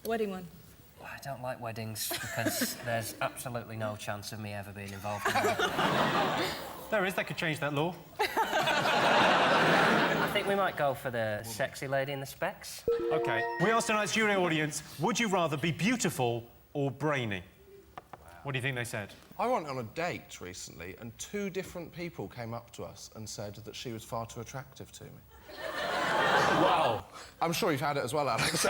Wedding one. I don't like weddings because there's absolutely no chance of me ever being involved in them. There is. They could change that law. I think we might go for the sexy lady in the specs. OK. We asked tonight's jury audience, would you rather be beautiful or brainy? What do you think they said? I went on a date recently and 2 different people came up to us and said that she was far too attractive to me. Wow. I'm sure you've had it as well, Alex.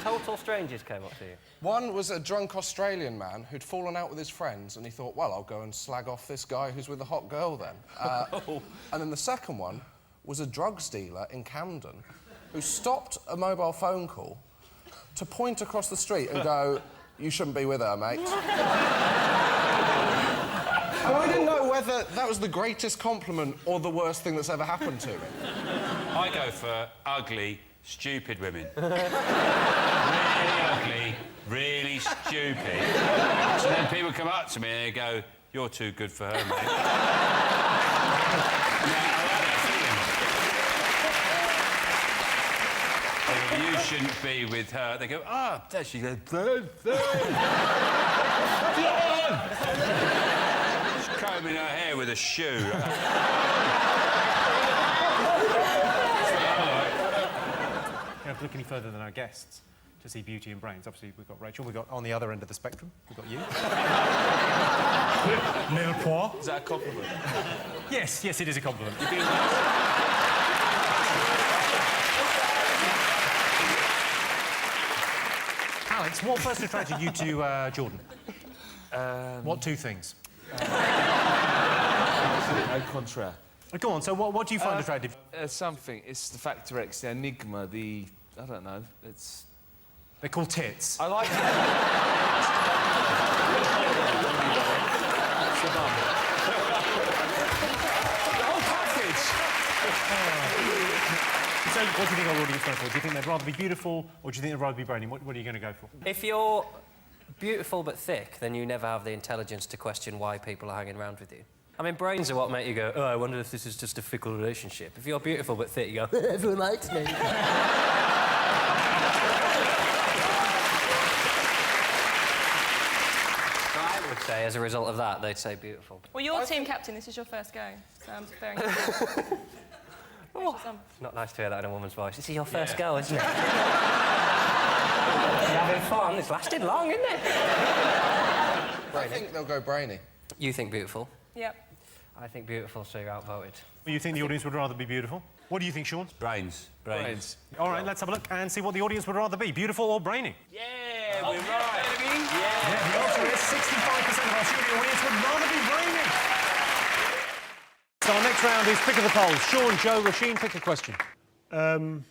Total strangers came up to you? One was a drunk Australian man who'd fallen out with his friends and he thought, well, I'll go and slag off this guy who's with a hot girl then. And then the second one was a drugs dealer in Camden who stopped a mobile phone call to point across the street and go, you shouldn't be with her, mate. And I didn't know whether that was the greatest compliment or the worst thing that's ever happened to me. I go for ugly, stupid women. Really ugly, really stupid. So then people come up to me and they go, you're too good for her, mate. You shouldn't be with her. They go, ah, there she goes. She's combing her hair with a shoe. You don't look any further than our guests to see beauty and brains. Obviously, we've got Rachel. We've got, on the other end of the spectrum, we've got you. Mille point. Is that a compliment? Yes, yes, it is a compliment. Alex, what first attracted you to Jordan? What 2 things? Au contraire. Go on, so what do you find attractive? Something. It's the Factor X, the enigma, the... I don't know, it's... They're called tits. I like it. The whole package! So, what do you think our audience goes for? Do you think they'd rather be beautiful, or do you think they'd rather be brainy? What are you going to go for? If you're beautiful but thick, then you never have the intelligence to question why people are hanging around with you. I mean, brains are what make you go, oh, I wonder if this is just a fickle relationship. If you're beautiful but thick, you go, everyone likes me. I would say, as a result of that, they'd say beautiful. Well, you're team captain. This is your first go, so I'm very It's not nice to hear that in a woman's voice. This is your first go, isn't it? You're having fun. It's lasted long, isn't it? I think they'll go brainy. You think beautiful? Yep. I think beautiful, so you're outvoted. You think the audience would rather be beautiful? What do you think, Sean? Brains. All right, let's have a look and see what the audience would rather be, beautiful or brainy. Yeah, we're right. Yeah, the answer is 65% of our studio audience would rather be brainy. So our next round is pick of the polls. Sean, Joe, Rasheen, pick a question. The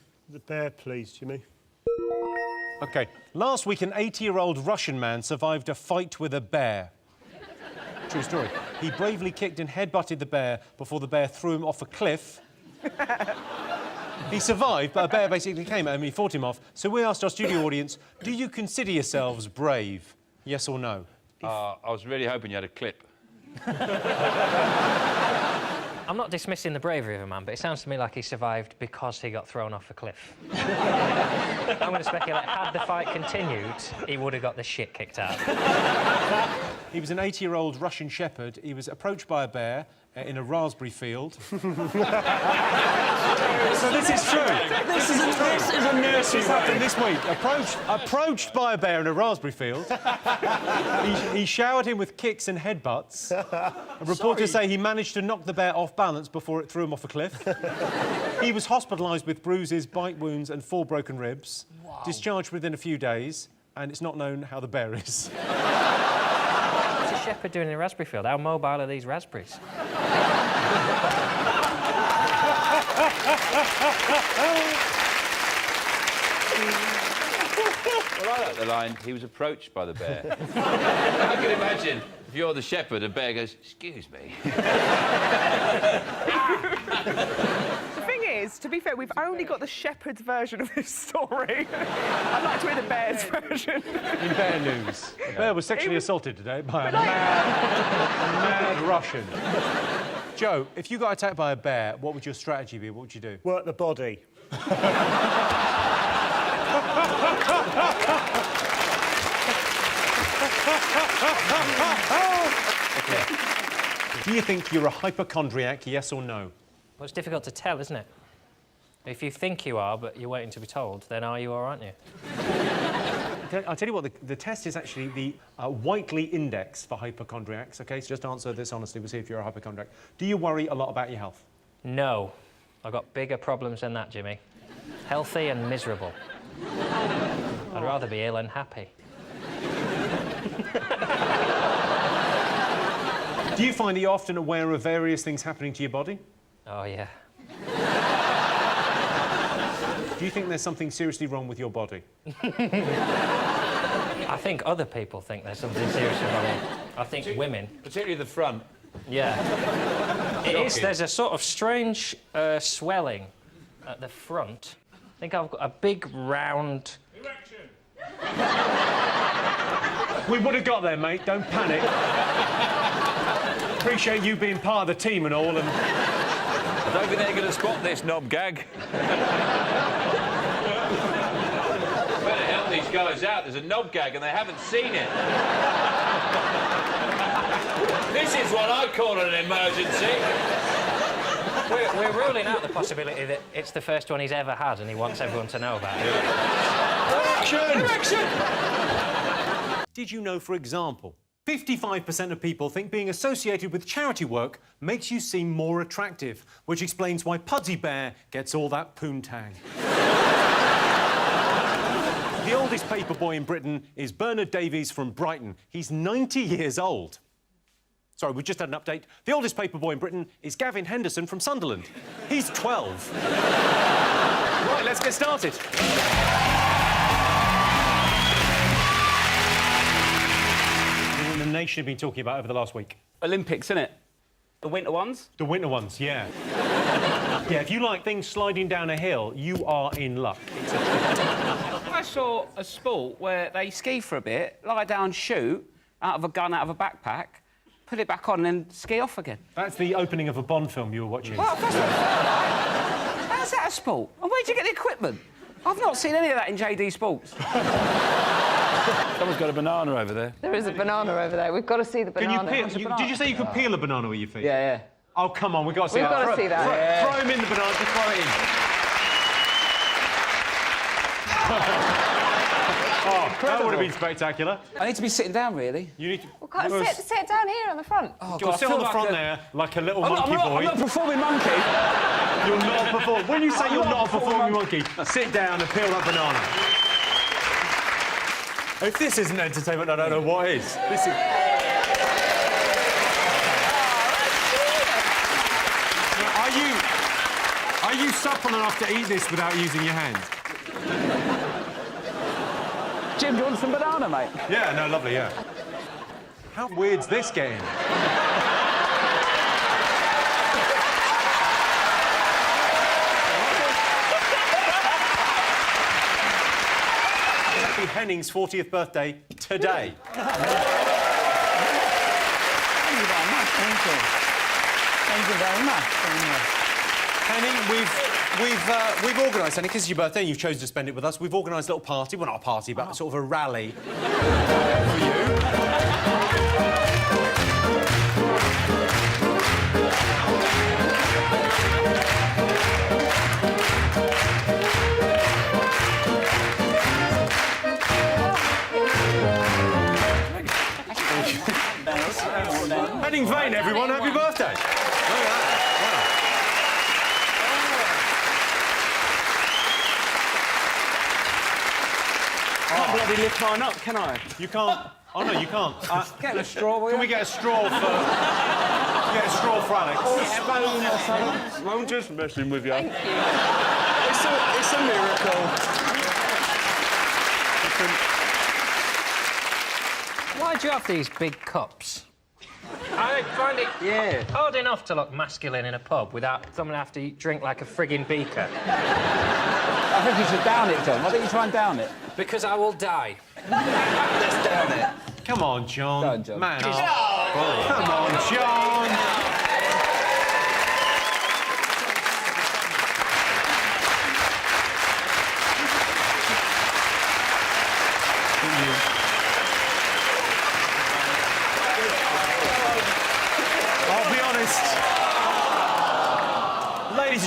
bear, please, Jimmy. OK. Last week, an 80-year-old Russian man survived a fight with a bear. True story. He bravely kicked and headbutted the bear before the bear threw him off a cliff. He survived, but a bear basically came at him and he fought him off. So we asked our studio audience, do you consider yourselves brave? Yes or no? I was really hoping you had a clip. I'm not dismissing the bravery of a man, but it sounds to me like he survived because he got thrown off a cliff. I'm going to speculate, had the fight continued, he would have got the shit kicked out. He was an 80-year-old Russian shepherd. He was approached by a bear in a raspberry field. So this is true. This is a nursery. This happened this week. Approached by a bear in a raspberry field. He showered him with kicks and headbutts. Reporters say he managed to knock the bear off balance before it threw him off a cliff. He was hospitalised with bruises, bite wounds and 4 broken ribs. Wow. Discharged within a few days, and it's not known how the bear is. What's a shepherd doing in a raspberry field? How mobile are these raspberries? Well, I like the line, he was approached by the bear. I can imagine, if you're the shepherd, a bear goes, excuse me. The thing is, to be fair, we've only got the shepherd's version of this story. I'd like to hear the bear's version. In bear news, the bear was sexually assaulted today by a mad Russian. Joe, if you got attacked by a bear, what would your strategy be? What would you do? Work the body. Do you think you're a hypochondriac, yes or no? Well, it's difficult to tell, isn't it? If you think you are, but you're waiting to be told, then are you or aren't you? I'll tell you what, the test is actually the Whiteley Index for hypochondriacs, OK? So just answer this honestly, we'll see if you're a hypochondriac. Do you worry a lot about your health? No. I've got bigger problems than that, Jimmy. Healthy and miserable. I'd rather be ill and happy. Do you find that you're often aware of various things happening to your body? Oh, yeah. Do you think there's something seriously wrong with your body? I think other people think there's something seriously wrong. I think women. Particularly the front. Yeah. It is. There's a sort of strange swelling at the front. I think I've got a big round... Erection! We would have got there, mate. Don't panic. Appreciate you being part of the team and all, and... I don't think they're going to spot this knob gag. Better help these guys out. There's a knob gag and they haven't seen it. This is what I call an emergency. We're ruling out the possibility that it's the first one he's ever had and he wants everyone to know about it. Erection! Did you know, for example, 55% of people think being associated with charity work makes you seem more attractive, which explains why Pudsey Bear gets all that poontang. The oldest paper boy in Britain is Bernard Davies from Brighton. He's 90 years old. Sorry, we just had an update. The oldest paper boy in Britain is Gavin Henderson from Sunderland. He's 12. Right, let's get started. The nation have been talking about over the last week? Olympics, innit? The winter ones? The winter ones, yeah. Yeah, if you like things sliding down a hill, you are in luck. I saw a sport where they ski for a bit, lie down, shoot, out of a gun, out of a backpack, put it back on and then ski off again. That's the opening of a Bond film you were watching. Well, that's what how's that a sport? And where'd you get the equipment? I've not seen any of that in JD Sports. Someone's got a banana over there. There is a banana over there. We've got to see the banana. Can you peel, did you say you could peel a banana with your feet? Yeah, yeah. Oh, come on, we've got to see We've that. got to see that. Throw him in the banana, just throw it in. Oh, that would have been spectacular. I need to be sitting down, really. You need to... Well, can't sit down here on the front. Oh, You'll God, sit I on feel the front like there, like a little monkey boy. I'm not a performing monkey. You're not a performing... When you say you're not a performing monkey, sit down and peel that banana. If this isn't entertainment, I don't know what is. This is... Are you supple enough to eat this without using your hands? Jim, do you want some banana, mate? Yeah, no, lovely, yeah. How weird's this game? Happy Henning's 40th birthday today. Thank you very much, thank you. Thank you very much. Henning, we've organised, Henning, because it's your birthday and you've chosen to spend it with us, we've organised a little party. Well, not a party, but sort of a rally for you. Henning Vane, everyone, happy birthday. Look at that. I can't bloody lift mine up, can I? You can't. Oh no, you can't. Get a straw, will you? Can we get a straw for? Get a straw for Alex. I'm just messing with you. Thank you. It's a miracle. Why do you have these big cups? I find it hard enough to look masculine in a pub without someone have to drink like a frigging beaker. I think you should down it, John. Why don't you try and down it? Because I will die. Let's down it. Come on, John. Go on, John. Man up. Come on, John.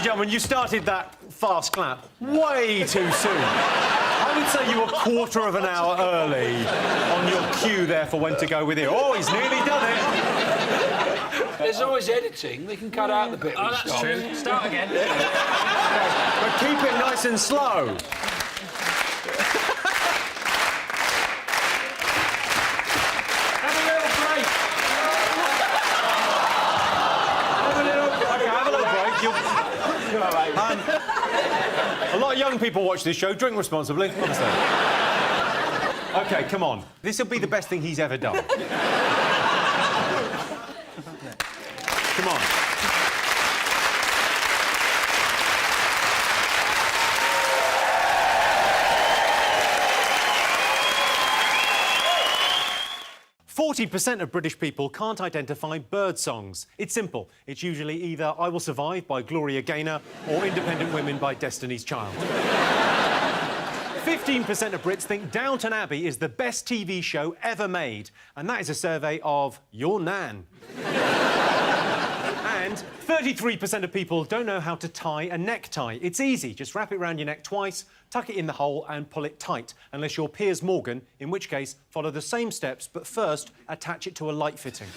and gentlemen, you started that fast clap way too soon. I would say you were a quarter of an hour early on your cue there for when to go with it. Oh, he's nearly done it. There's always editing. They can cut out the bit. Oh, that's true. Start again. But keep it nice and slow. Have a little break. Have a little break. A lot of young people watch this show. Drink responsibly, honestly. OK, come on. This will be the best thing he's ever done. Come on. "40% of British people can't identify bird songs. It's simple. It's usually either I Will Survive by Gloria Gaynor or Independent Women by Destiny's Child. 15% of Brits think Downton Abbey is the best TV show ever made, and that is a survey of your nan. And 33% of people don't know how to tie a necktie. It's easy. Just wrap it around your neck twice, tuck it in the hole and pull it tight, unless you're Piers Morgan, in which case follow the same steps, but first attach it to a light fitting.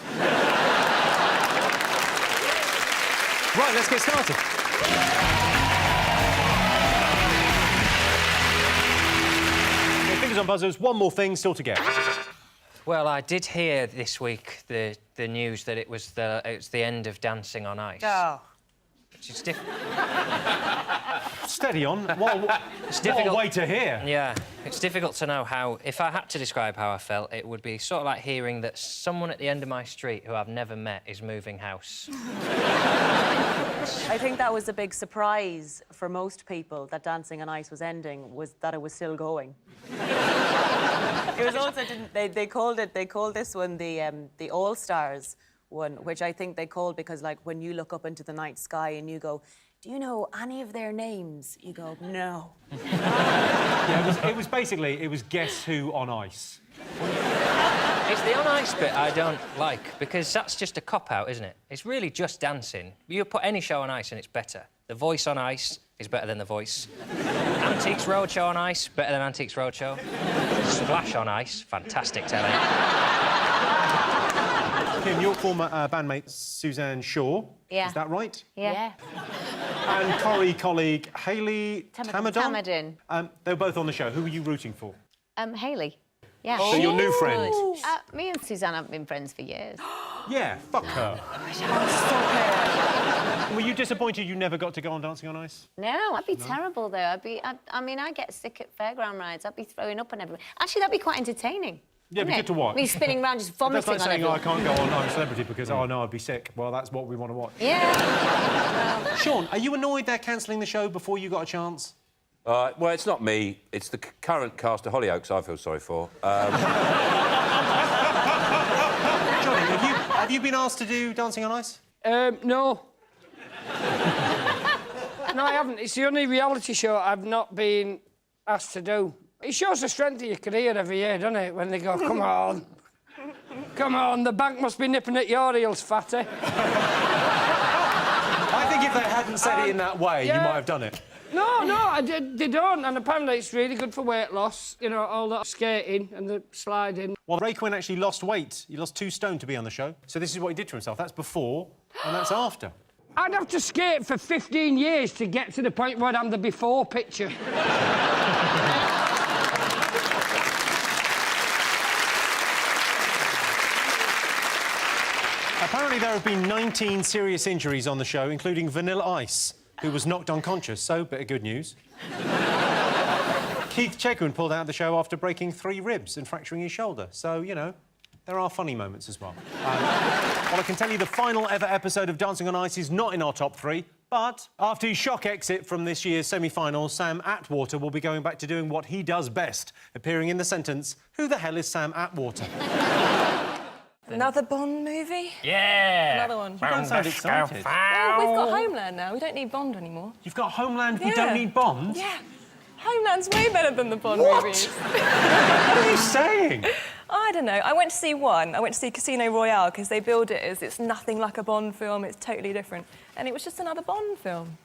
Right, let's get started. Okay, fingers on buzzers, one more thing still to get. Well, I did hear this week the news that it was the end of Dancing on Ice. Oh. Which is different. Steady on. What a way to hear. Yeah, it's difficult to know how... If I had to describe how I felt, it would be sort of like hearing that someone at the end of my street who I've never met is moving house. I think that was a big surprise for most people that Dancing on Ice was ending, was that it was still going. It was also they called this one the All Stars one, which I think they called because, like, when you look up into the night sky and you go, do you know any of their names? You go, no. Yeah, it was basically Guess Who on Ice. It's the on ice bit I don't like, because that's just a cop-out, isn't it? It's really just dancing. You put any show on ice and it's better. The Voice on Ice is better than The Voice. Antiques Roadshow on Ice, better than Antiques Roadshow. Splash on Ice, fantastic telly. Kim, your former bandmate Suzanne Shaw, Yeah. is that right? Yeah. And Corrie colleague Hayley Tamadin. They were both on the show. Who were you rooting for? Hayley. Yeah. So your new friend? Me and Suzanne have been friends for years. Yeah, fuck her. Stop Were you disappointed you never got to go on Dancing on Ice? No, I'd be terrible, though. I mean, I get sick at fairground rides. I'd be throwing up on everyone. Actually, that'd be quite entertaining. Yeah, it'd be good to watch. Me spinning around just vomiting That's like on saying, everyone. I can't go on I'm a Celebrity because, oh, no, I'd be sick. Well, that's what we want to watch. Yeah. Sean, are you annoyed they're cancelling the show before you got a chance? Well, it's not me. It's the current cast of Hollyoaks I feel sorry for. Johnny, have you been asked to do Dancing on Ice? No. No, I haven't. It's the only reality show I've not been asked to do. It shows the strength of your career every year, doesn't it? When they go, come on. Come on, the bank must be nipping at your heels, fatty. I think if they hadn't said it in that way, you might have done it. No, they don't, and apparently it's really good for weight loss, you know, all that skating and the sliding. Well, Ray Quinn actually lost weight. He lost 2 stone to be on the show. So this is what he did to himself. That's before, and that's after. I'd have to skate for 15 years to get to the point where I'm the before picture. Apparently there have been 19 serious injuries on the show, including Vanilla Ice, who was knocked unconscious, so bit of good news. Keith Chegwin pulled out of the show after breaking 3 ribs and fracturing his shoulder, so, you know, there are funny moments as well. Well, I can tell you the final ever episode of Dancing on Ice is not in our top 3, but after his shock exit from this year's semi-final, Sam Atwater will be going back to doing what he does best, appearing in the sentence, "Who the hell is Sam Atwater?" Another Bond movie? Yeah! Another one. You don't sound excited. Well, we've got Homeland now. We don't need Bond anymore. You've got Homeland, we don't need Bond? Yeah. Homeland's way better than the Bond movies. What are you saying? I don't know. I went to see one. I went to see Casino Royale because they build it as it's nothing like a Bond film. It's totally different. And it was just another Bond film.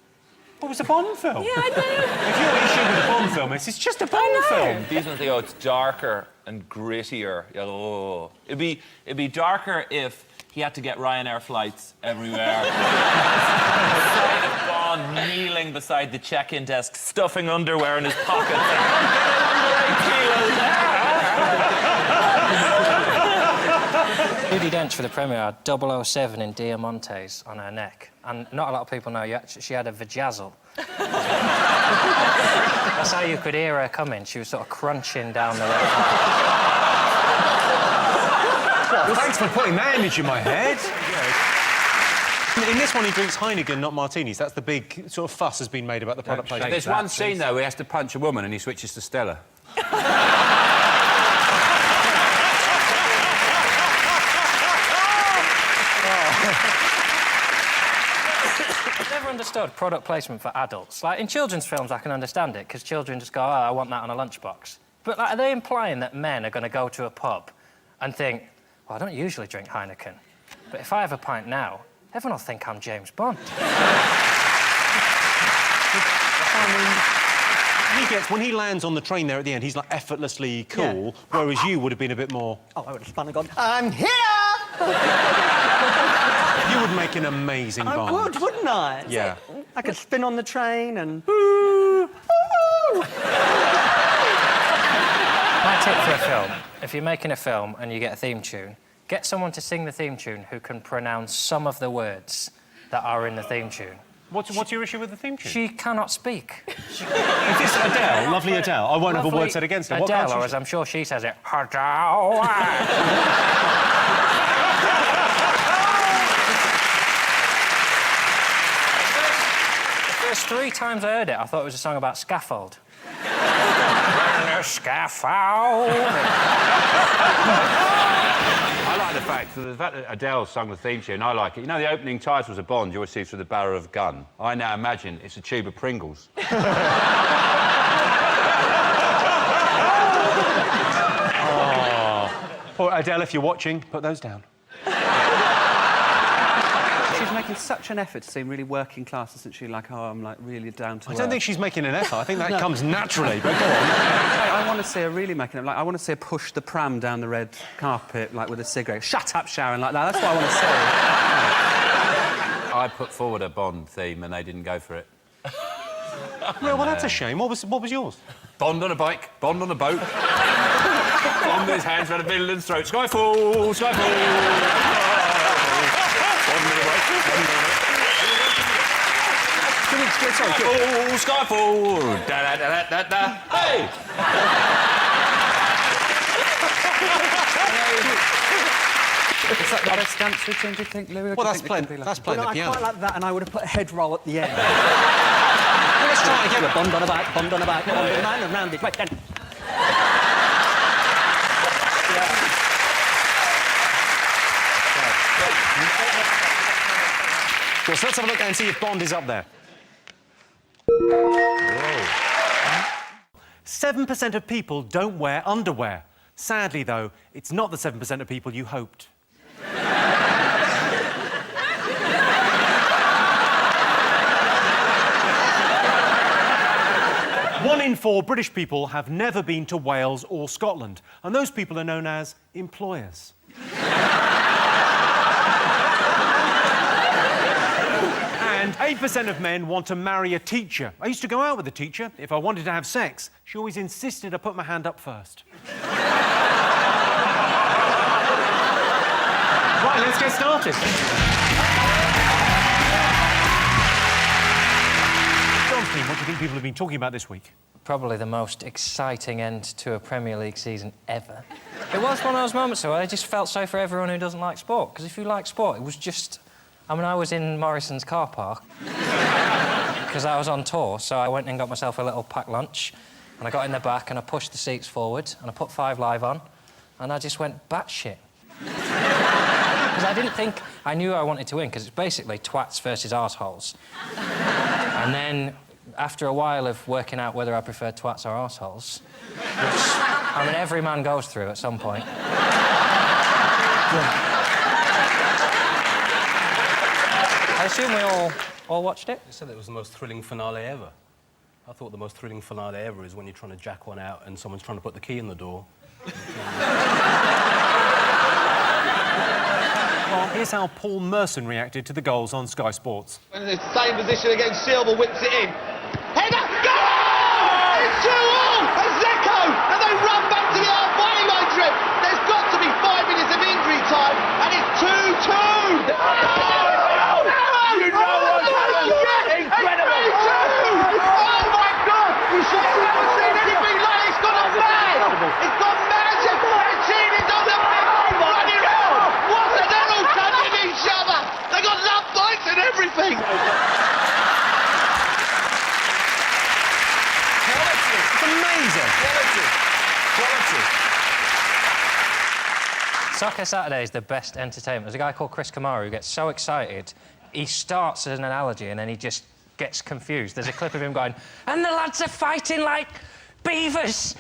What was a Bond film? Yeah, I know. If your issue with a Bond film is, it's just a Bond film. These ones, they go, it's darker and grittier. You go, oh. It'd be darker if he had to get Ryanair flights everywhere. Sight of Bond kneeling beside the check-in desk, stuffing underwear in his pocket. Judi Dench for the premiere had 007 in Diamantes on her neck. And not a lot of people know she had a vajazzle. That's how you could hear her coming. She was sort of crunching down the road. Well, thanks for putting that image in my head. In this one, he drinks Heineken, not martinis. That's the big sort of fuss has been made about the product placement. There's one scene, though, where he has to punch a woman and he switches to Stella. I've never understood product placement for adults. Like, in children's films, I can understand it, because children just go, oh, I want that on a lunchbox. But, like, are they implying that men are going to go to a pub and think, well, I don't usually drink Heineken, but if I have a pint now, everyone will think I'm James Bond. When he lands on the train there at the end, he's, like, effortlessly cool, whereas you would have been a bit more... Oh, I would have spun and gone, I'm here! You would make an amazing Bond. I would, wouldn't I? Yeah. I could spin on the train and... My tip for a film, if you're making a film and you get a theme tune, get someone to sing the theme tune who can pronounce some of the words that are in the theme tune. What's your issue with the theme tune? She cannot speak. Is this Adele? Lovely Adele. I won't have a word said against her. Adele, or as I'm sure she says it, Adele. The first 3 times I heard it, I thought it was a song about scaffold. Scaffold. I like the fact that Adele sung the theme tune. I like it. You know, the opening titles of Bond you always see through the barrel of a gun. I now imagine it's a tube of Pringles. Oh. Poor Adele, if you're watching, put those down. She's making such an effort to seem really working class, isn't she? Like, oh, I'm like really down to earth. I don't think she's making an effort. I think that comes naturally, but go on. I want to see her really making it. Like, I want to see her push the pram down the red carpet, like, with a cigarette. Shut up, Sharon, like that. That's what I want to see. I put forward a Bond theme and they didn't go for it. Well, that's a shame. What was yours? Bond on a bike, Bond on a boat. Bond with his hands around a villain's throat. Skyfall, Skyfall. Skyfall, Skyfall, da-da-da-da-da-da. Hey! Is that the best dance routine, do you think, Louis? Well, that's playing the piano. I quite like that, and I would have put a head roll at the end. Let's try again. Bond on a bike, Bond on a bike, Bond on a man, and round it. Right, then. Well, so let's have a look and see if Bond is up there. 7% of people don't wear underwear. Sadly, though, it's not the 7% of people you hoped. 1 in 4 British people have never been to Wales or Scotland, and those people are known as employers. And 8% of men want to marry a teacher. I used to go out with a teacher. If I wanted to have sex, she always insisted I put my hand up first. Right, let's get started. Jonathan, what do you think people have been talking about this week? Probably the most exciting end to a Premier League season ever. It was one of those moments, though, I just felt sorry for everyone who doesn't like sport, because if you like sport, it was just... I mean, I was in Morrison's car park because I was on tour, so I went and got myself a little packed lunch, and I got in the back and I pushed the seats forward and I put 5 Live on, and I just went batshit. Because I didn't think... I knew I wanted to win, because it's basically twats versus arseholes. And then, after a while of working out whether I preferred twats or arseholes, which, I mean, every man goes through at some point... I assume we All watched it? They said it was the most thrilling finale ever. I thought the most thrilling finale ever is when you're trying to jack one out and someone's trying to put the key in the door. Well, here's how Paul Merson reacted to the goals on Sky Sports. In the same position against Silva, whips it in. Header! Goal! It's 2-2! And Zeko! And they run back to the halfway line trip. There's got to be 5 minutes of injury time, and it's 2-2! You know what's happened! Incredible! Oh my God! I've never seen anything like it! It's gone mad! It's gone mad! Mancini's on the pitch! Running around! What? And they're all touching each other! They got love bites and everything! It's amazing! Quality. Soccer Saturday is the best entertainment. There's a guy called Chris Kamara who gets so excited, he starts as an analogy and then he just gets confused. There's a clip of him going, and the lads are fighting like beavers.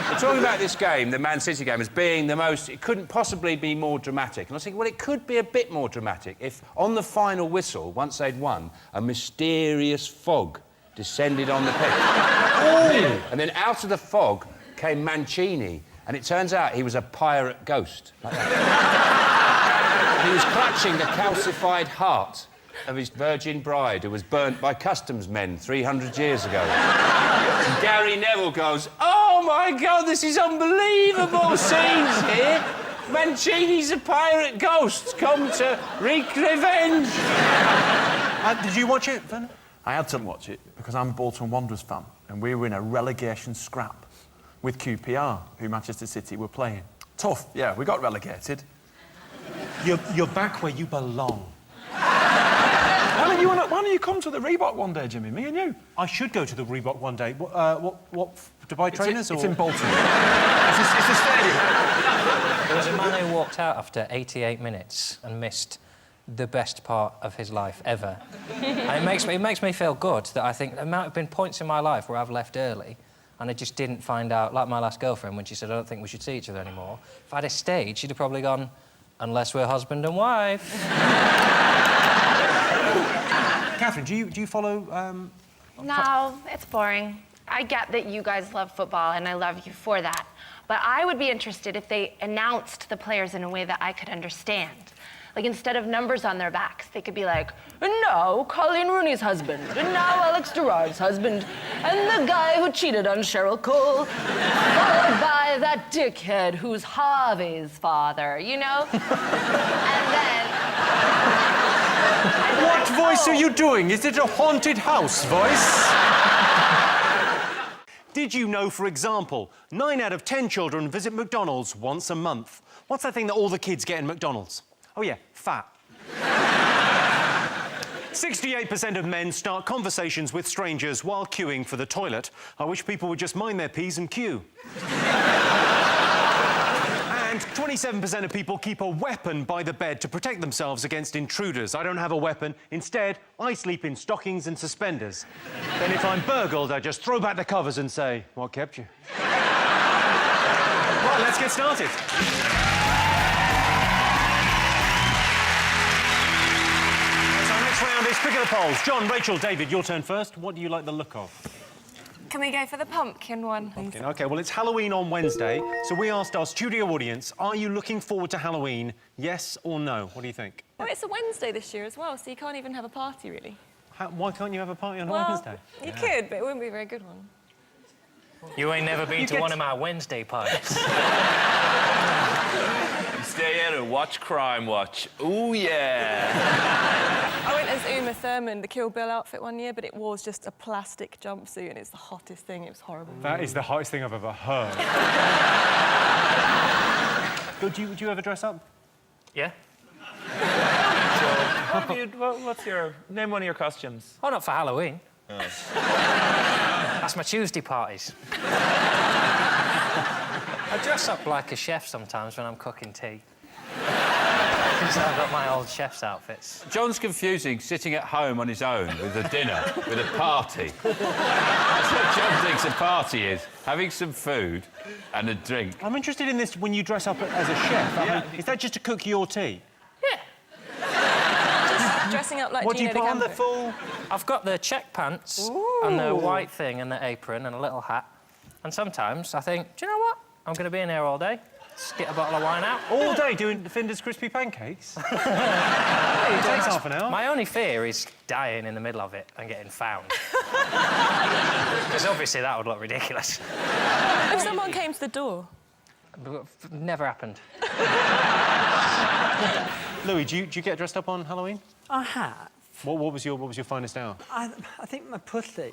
We're talking about this game, the Man City game, as being the most... It couldn't possibly be more dramatic. And I was thinking, well, it could be a bit more dramatic if, on the final whistle, once they'd won, a mysterious fog descended on the pitch. And then out of the fog came Mancini, and it turns out he was a pirate ghost. Like that. He was clutching the calcified heart of his virgin bride who was burnt by customs men 300 years ago. And Gary Neville goes, oh, my God, this is unbelievable scenes here. Mancini's a pirate ghost come to wreak revenge. Did you watch it, Vernon? I had to watch it because I'm a Bolton Wanderers fan, and we were in a relegation scrap with QPR, who Manchester City were playing. Tough, yeah, we got relegated. You're back where you belong. Why don't you come to the Reebok one day, Jimmy, me and you? I should go to the Reebok one day. What Dubai trainers? It's in Bolton. it's a stadium. There was a man who walked out after 88 minutes and missed the best part of his life ever. And it makes me feel good that I think there might have been points in my life where I've left early and I just didn't find out, like my last girlfriend when she said, I don't think we should see each other anymore. If I'd have stayed, she'd have probably gone, unless we're husband and wife. Catherine, do you follow... No, it's boring. I get that you guys love football, and I love you for that. But I would be interested if they announced the players in a way that I could understand. Like, instead of numbers on their backs, they could be like, and now Colleen Rooney's husband, and now Alex Gerrard's husband, and the guy who cheated on Cheryl Cole, followed by that dickhead who's Harvey's father, you know? And then... What voice are you doing? Is it a haunted house voice? Did you know, for example, 9 out of 10 children visit McDonald's once a month? What's that thing that all the kids get in McDonald's? Oh, yeah, fat. 68% of men start conversations with strangers while queuing for the toilet. I wish people would just mind their P's and queue. And 27% of people keep a weapon by the bed to protect themselves against intruders. I don't have a weapon. Instead, I sleep in stockings and suspenders. Then if I'm burgled, I just throw back the covers and say, what kept you? Right, let's get started. Round is pick of the polls. John, Rachel, David, your turn first. What do you like the look of? Can we go for the pumpkin one, please? Pumpkin. OK, well, it's Halloween on Wednesday, so we asked our studio audience, are you looking forward to Halloween, yes or no? What do you think? Oh, it's a Wednesday this year as well, so you can't even have a party, really. Why can't you have a party on a Wednesday? You could, but it wouldn't be a very good one. You ain't never been to one of my Wednesday parties. Stay here and watch Crime Watch. Ooh, yeah. I went as Uma Thurman, the Kill Bill outfit one year, but it was just a plastic jumpsuit and it's the hottest thing. It was horrible. That is the hottest thing I've ever heard. Would you ever dress up? Yeah. What's your... Name one of your costumes. Oh, not for Halloween. Oh. That's my Tuesday parties. I dress up like a chef sometimes when I'm cooking tea. Because I've got my old chef's outfits. John's confusing sitting at home on his own with a dinner, with a party. That's what John thinks a party is. Having some food and a drink. I'm interested in this when you dress up as a chef. I mean, is that just to cook your tea? Dressing up like What do you Gina put on the Campo. full? I've got the check pants and the white thing and the apron and a little hat. And sometimes I think, do you know what? I'm going to be in here all day. Just get a bottle of wine out. All day doing Finder's crispy pancakes? It takes half an hour. My only fear is dying in the middle of it and getting found. Because obviously that would look ridiculous. If someone came to the door. Never happened. Louis, do you get dressed up on Halloween? I have. What was your finest hour? I think my pussy.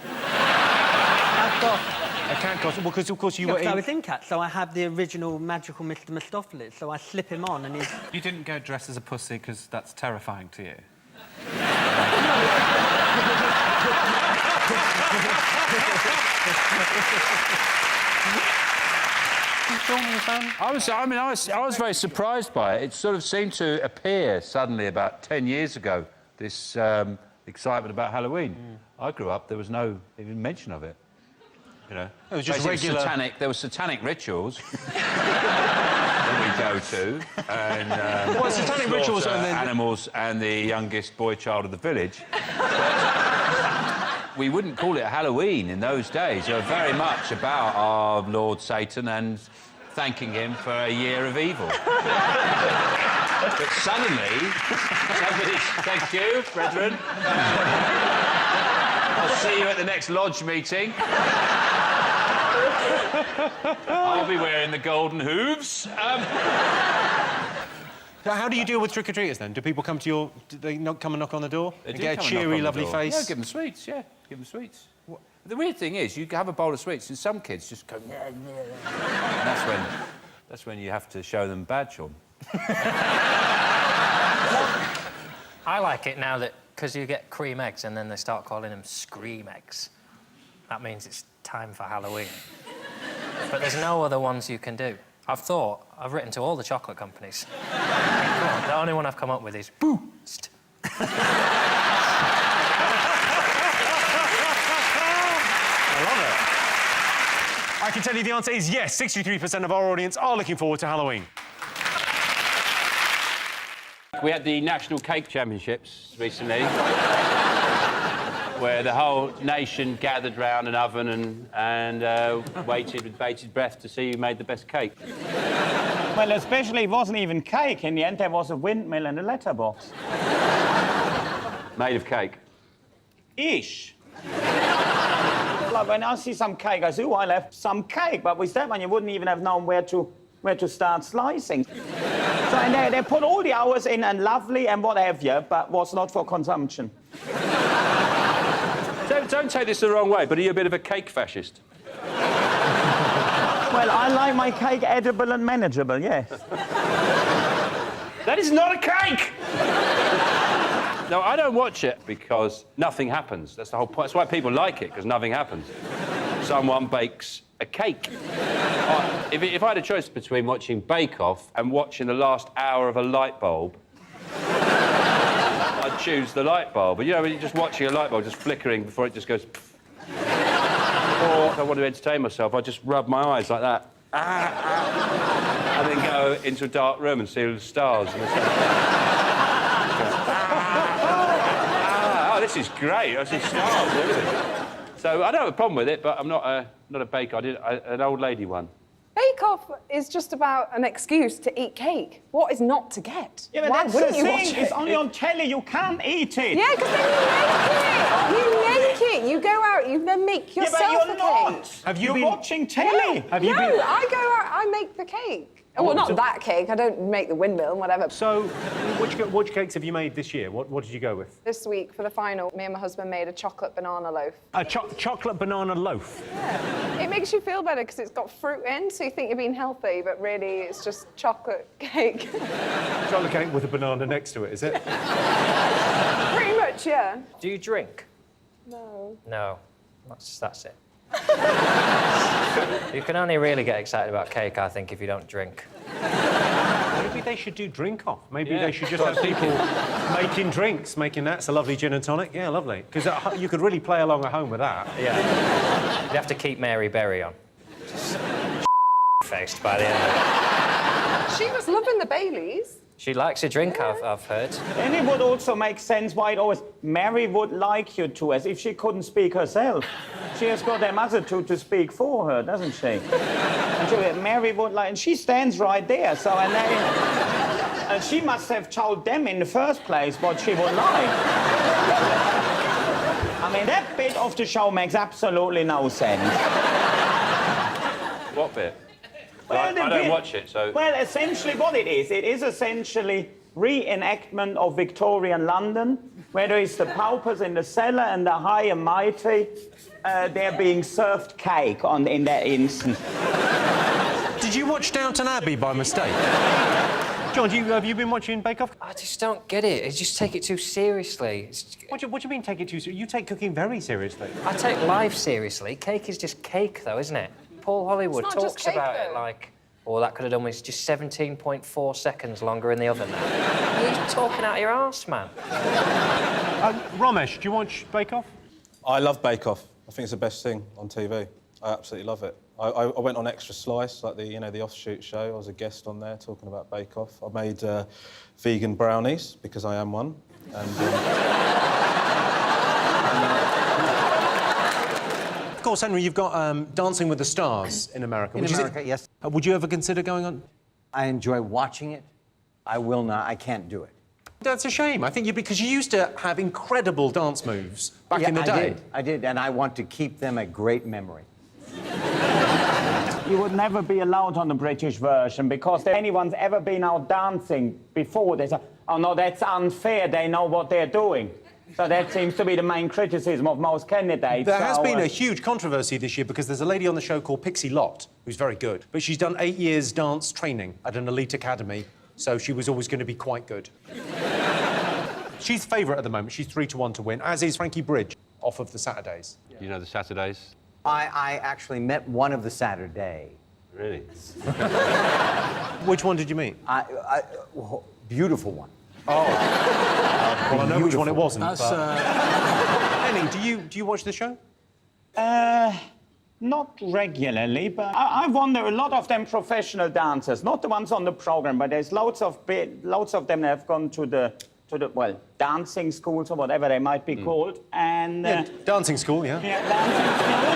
I've got a cat costume, because of course you were in... I was in Cat, so I have the original magical Mr. Mistopheles, so I slip him on and he's... You didn't go dressed as a pussy because that's terrifying to you? I was very surprised by it. It sort of seemed to appear suddenly about 10 years ago, this excitement about Halloween. I grew up, there was no even mention of it. You know, it was just regular... There were satanic rituals that we go to, and well, satanic rituals and then... animals and the youngest boy child of the village. We wouldn't call it Halloween in those days. They were very much about our Lord Satan and thanking him for a year of evil. But suddenly, thank you, brethren. I'll see you at the next lodge meeting. I'll be wearing the golden hooves. How do you deal with trick-or-treaters, then? Do people come to your... Do they come and knock on the door? They and do get a come and knock cheery, on the lovely door. face? Yeah, give them sweets, yeah. Give them sweets. The weird thing is, you have a bowl of sweets and some kids just go... And that's when you have to show them badge on. I like it now that, because you get cream eggs and then they start calling them scream eggs. That means it's time for Halloween. But there's no other ones you can do. I've written to all the chocolate companies. The only one I've come up with is Boost. I love it. I can tell you the answer is yes. 63% of our audience are looking forward to Halloween. We had the National Cake Championships recently, where the whole nation gathered round an oven and waited with bated breath to see who made the best cake. Well, especially it wasn't even cake. In the end, there was a windmill and a letterbox. Made of cake. Ish. Like when I see some cake, I say, oh, I left some cake. But with that one, you wouldn't even have known where to start slicing. So and they put all the hours in and lovely and what have you, but was not for consumption. Don't take this the wrong way, but are you a bit of a cake fascist? Well, I like my cake edible and manageable, yes. That is not a cake! No, I don't watch it because nothing happens. That's the whole point. That's why people like it, because nothing happens. Someone bakes a cake. If I had a choice between watching Bake Off and watching the last hour of a light bulb, I'd choose the light bulb. But, you know, when you're just watching a light bulb just flickering before it just goes... Or if I want to entertain myself, I just rub my eyes like that. And then go into a dark room and see all the stars. Oh, this is great. I see stars. So I don't have a problem with it, but I'm not a baker. I did an old lady one. Bake Off is just about an excuse to eat cake. What is not to get? Yeah, but why that's wouldn't the you thing. watch it? It's only on telly. You can't eat it. Yeah, because then you make it. You go out, you then make yourself yeah, but you're a not. cake. You're watching telly. No, I go out, I make the cake. Well, not that cake. I don't make the windmill and whatever. So, which cakes have you made this year? What did you go with? This week, for the final, me and my husband made a chocolate banana loaf. A chocolate banana loaf? Yeah. It makes you feel better because it's got fruit in, so you think you're being healthy, but really it's just chocolate cake. Chocolate cake with a banana next to it, is it? Pretty much, yeah. Do you drink? No. No. That's it. You can only really get excited about cake, I think, if you don't drink. Would it be they should do drink off. Maybe they should just have people making drinks, making that's a lovely gin and tonic. Yeah, lovely. Because you could really play along at home with that. Yeah. You'd have to keep Mary Berry on. Just faced by the end of it. She was loving the Baileys. She likes a drink, I've heard. And it would also make sense why it always Mary would like you to, as if she couldn't speak herself. She has got her mother to speak for her, doesn't she? And Mary would like, and she stands right there. So and she must have told them in the first place what she would like. I mean, that bit of the show makes absolutely no sense. What bit? Well, I don't watch it, so... Well, essentially what it is essentially reenactment of Victorian London, where there is the paupers in the cellar and the high and mighty, they're being served cake in that instance. Did you watch Downton Abbey by mistake? John, have you been watching Bake Off? I just don't get it. I just take it too seriously. What do you mean take it too seriously? You take cooking very seriously. I take life seriously. Cake is just cake, though, isn't it? Paul Hollywood It's not just talks cake, about it though. like, oh, that could have done with just 17.4 seconds longer in the oven now. You're just talking out your arse, man. Ramesh, do you watch Bake Off? I love Bake Off. I think it's the best thing on TV. I absolutely love it. I went on Extra Slice, like the offshoot show. I was a guest on there talking about Bake Off. I made vegan brownies because I am one. Of course, Henry, you've got Dancing with the Stars in America. In America, yes. Would you ever consider going on? I enjoy watching it. I will not. I can't do it. That's a shame. I think because you used to have incredible dance moves back in the day. I did, and I want to keep them a great memory. You would never be allowed on the British version because if anyone's ever been out dancing before, they say, oh no, that's unfair, they know what they're doing. So that seems to be the main criticism of most candidates. There has been a huge controversy this year because there's a lady on the show called Pixie Lott, who's very good, but she's done 8 years dance training at an elite academy, so she was always going to be quite good. She's favourite at the moment. She's 3-1 to win, as is Frankie Bridge, off of the Saturdays. You know the Saturdays? I actually met one of the Saturday. Really? Which one did you meet? Beautiful one. Oh. Well, I know which one it wasn't. That's, Henning, do you watch the show? Not regularly, but I wonder, a lot of them professional dancers, not the ones on the program, but there's loads of them that have gone to the dancing schools or whatever they might be called, and dancing school, yeah. Yeah, dancing school.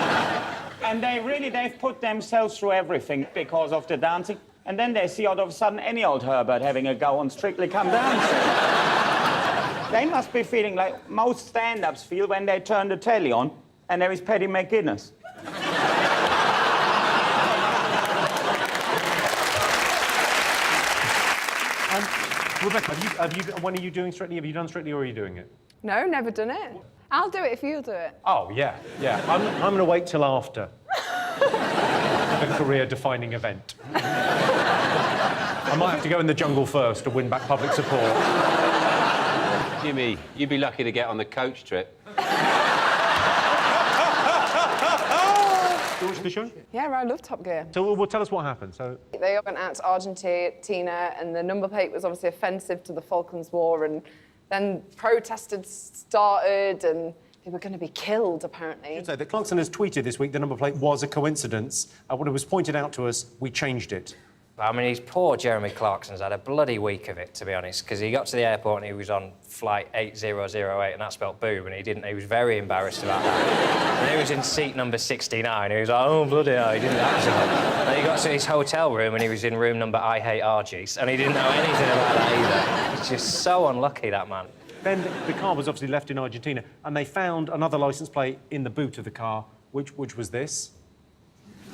And they've put themselves through everything because of the dancing, and then they see all of a sudden any old Herbert having a go on Strictly Come Dancing. They must be feeling like most stand-ups feel when they turn the telly on and there is Paddy McGuinness. Rebecca, when are you doing Strictly? Have you done Strictly or are you doing it? No, never done it. I'll do it if you'll do it. Oh, yeah. I'm going to wait till after the career-defining event. I might have to go in the jungle first to win back public support. Jimmy, you'd be lucky to get on the coach trip. Do you watch the show? Yeah, I love Top Gear. So, well, tell us what happened. So They went out to Argentina, and the number plate was obviously offensive to the Falklands War, and then protesters started, and they were going to be killed, apparently. I should say that Clarkson has tweeted this week the number plate was a coincidence. When it was pointed out to us, we changed it. I mean, he's poor Jeremy Clarkson's had a bloody week of it, to be honest, because he got to the airport and he was on flight 8008 and that spelt boob, and he was very embarrassed about that. And he was in seat number 69, he was like, oh, bloody hell, he didn't actually. And he got to his hotel room and he was in room number I Hate Argies, and he didn't know anything about that either. He's just so unlucky, that man. Then the car was obviously left in Argentina, and they found another licence plate in the boot of the car, which was this.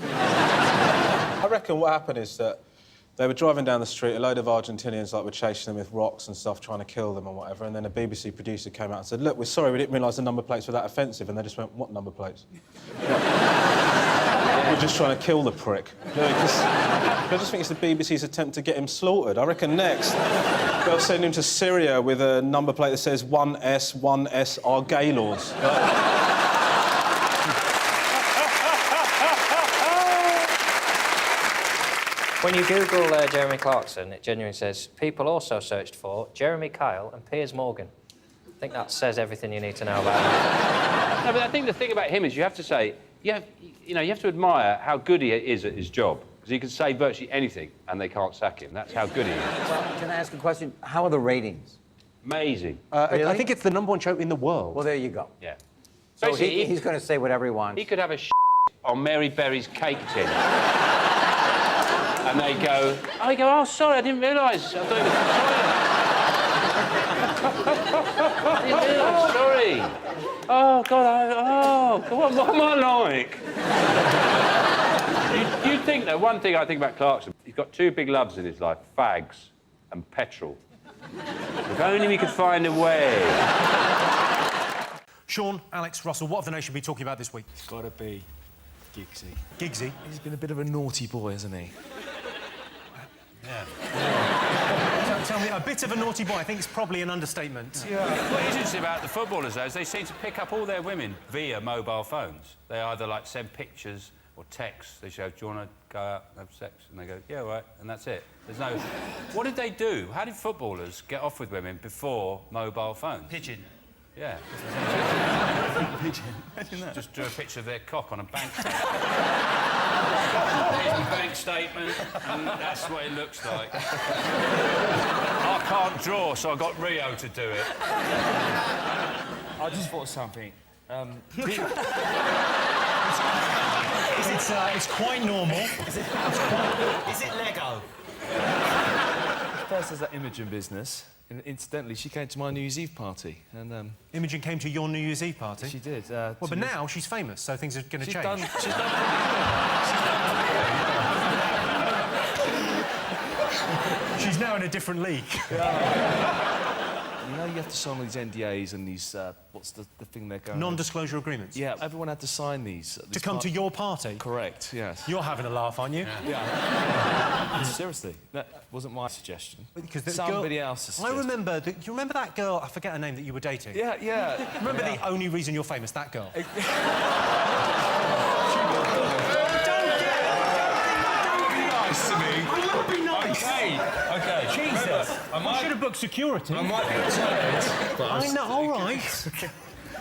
I reckon what happened is that they were driving down the street, a load of Argentinians were chasing them with rocks and stuff, trying to kill them and whatever, and then a BBC producer came out and said, look, we're sorry, we didn't realise the number plates were that offensive, and they just went, what number plates? We're just trying to kill the prick. I just think it's the BBC's attempt to get him slaughtered. I reckon next they'll send him to Syria with a number plate that says 1S are gay laws. When you Google Jeremy Clarkson, it genuinely says people also searched for Jeremy Kyle and Piers Morgan. I think that says everything you need to know about him. No, but I think the thing about him is you have to say, you have to admire how good he is at his job. Because he can say virtually anything and they can't sack him. That's how good he is. Well, can I ask a question? How are the ratings? Amazing. Really? I think it's the #1 show in the world. Well, there you go. Yeah. So he's going to say whatever he wants. He could have a on Mary Berry's cake tin. And they go, oh, sorry, I didn't realise. I thought it was I didn't realise, sorry. Oh, God, what am I like? You'd think, though, one thing I think about Clarkson, he's got two big loves in his life, fags and petrol. If only we could find a way. Sean, Alex, Russell, what have the nation been talking about this week? It's got to be Giggsy. Giggsy? He's been a bit of a naughty boy, hasn't he? Yeah. Tell me, a bit of a naughty boy, I think it's probably an understatement. Yeah. What is interesting about the footballers, though, is they seem to pick up all their women via mobile phones. They either, like, send pictures or texts. They say, do you want to go out and have sex? And they go, yeah, all right, and that's it. There's no... What did they do? How did footballers get off with women before mobile phones? Pigeon. Yeah. Pigeon. Imagine that. Just drew a picture of their cock on a bank statement. Here's my bank statement, and that's what it looks like. I can't draw, so I got Rio to do it. I just thought something. It's quite normal. Is it Lego? First, there's that Imogen business. And incidentally, she came to my New Year's Eve party. And Imogen came to your New Year's Eve party? She did. Well, but now she's famous, so things are going to change. She's done She's now in a different league. You know, you have to sign all these NDAs and these, what's the thing they're going... Non-disclosure agreements? Yeah, everyone had to sign these. To come to your party? Correct, yes. You're having a laugh, aren't you? Yeah. Seriously, that wasn't my suggestion. Because somebody else's suggestion. I remember... Do you remember that girl? I forget her name that you were dating. Yeah, yeah. Remember the only reason you're famous? That girl. Okay. Jesus. I should have booked security. I might be tired, but I know, all right.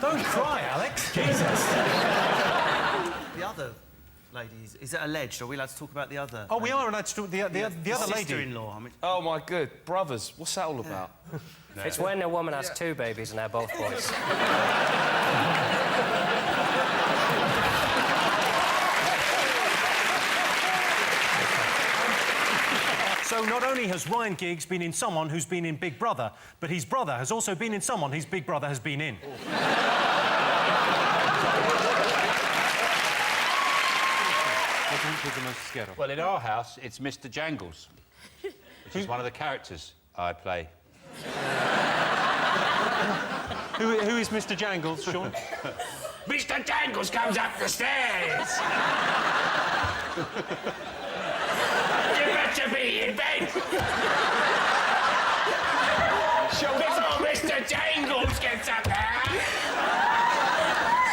Don't cry, Alex. Jesus. The other ladies, is it alleged? Are we allowed to talk about the other? Oh, we are allowed to talk the other lady. Sister-in-law. I mean... Oh, my good. Brothers. What's that all about? No. It's when a woman has two babies and they're both boys. So not only has Ryan Giggs been in someone who's been in Big Brother, but his brother has also been in someone his Big Brother has been in. What do you think you're the most scared of? Well, in our house, it's Mr. Jangles, which is one of the characters I play. Who is Mr. Jangles, Sean? Mr. Jangles comes up the stairs! You better be in bed! Before Mr. Jangles gets up there!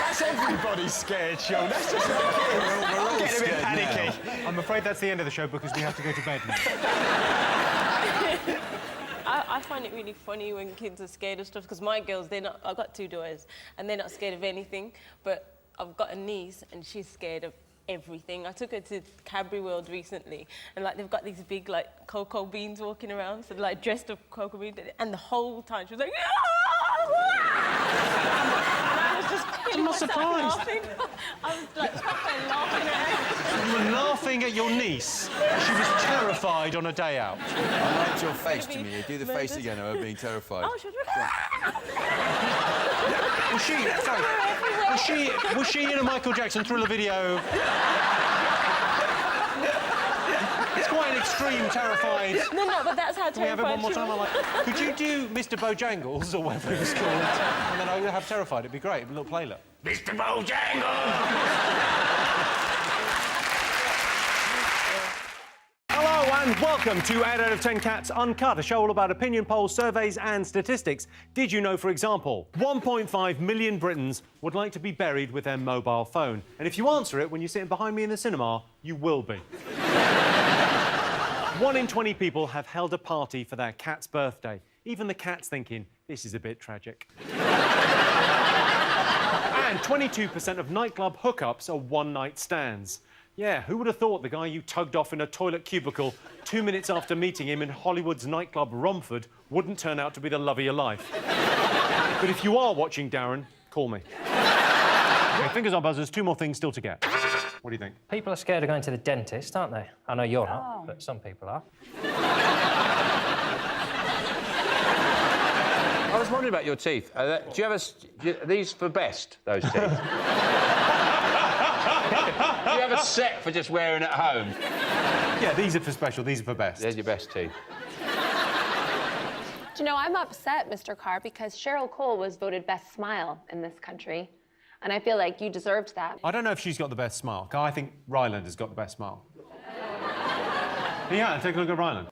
That's everybody's scared, Sean. That's just like We're all getting a bit scared panicky. now. I'm afraid that's the end of the show because we have to go to bed now. I find it really funny when kids are scared of stuff because my girls, I've got two daughters and they're not scared of anything, but I've got a niece and she's scared of everything. I took her to Cadbury World recently and like they've got these big like cocoa beans walking around, so like dressed up cocoa beans, and the whole time she was like, I'm not surprised. laughing. I was like proper laughing at her. You were laughing at your niece. She was terrified on a day out. I liked your face, Jimmy. Do the face again of her being terrified. Oh, she was Was she in a Michael Jackson Thriller video? It's quite an extreme, terrified. No, but that's how Can we have it one more time? Could you do Mr. Bojangles or whatever it was called, and then I would have terrified? It'd be great. A little playlet. Mr. Bojangles! Hello and welcome to 8 out of 10 Cats Uncut, a show all about opinion polls, surveys and statistics. Did you know, for example, 1.5 million Britons would like to be buried with their mobile phone? And if you answer it when you're sitting behind me in the cinema, you will be. 1 in 20 people have held a party for their cat's birthday. Even the cat's thinking, this is a bit tragic. And 22% of nightclub hookups are one-night stands. Yeah, who would have thought the guy you tugged off in a toilet cubicle 2 minutes after meeting him in Hollywood's nightclub Romford wouldn't turn out to be the love of your life? But if you are watching, Darren, call me. Okay, fingers on buzzers, 2 more things still to get. What do you think? People are scared of going to the dentist, aren't they? I know you're not, but some people are. I was wondering about your teeth. Do you have are these for best, those teeth? Do you have a set for just wearing at home? Yeah, these are for special, these are for best. There's your best teeth. Do you know, I'm upset, Mr. Carr, because Cheryl Cole was voted best smile in this country. And I feel like you deserved that. I don't know if she's got the best smile. I think Ryland has got the best smile. Yeah, take a look at Ryland.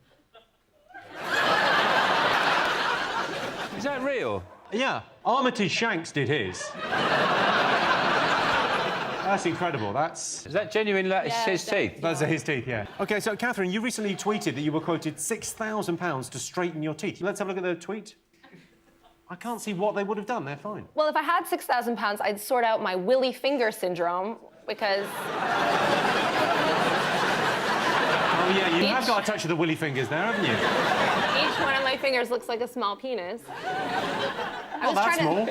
Is that real? Yeah, Armitage Shanks did his. That's incredible. Is that genuine? That's his teeth? Those are his teeth, yeah. OK, so, Catherine, you recently tweeted that you were quoted £6,000 to straighten your teeth. Let's have a look at the tweet. I can't see what they would have done. They're fine. Well, if I had £6,000, I'd sort out my willy finger syndrome, because... Oh, yeah, you have got a touch of the willy fingers there, haven't you? Each one of my fingers looks like a small penis. Not that small.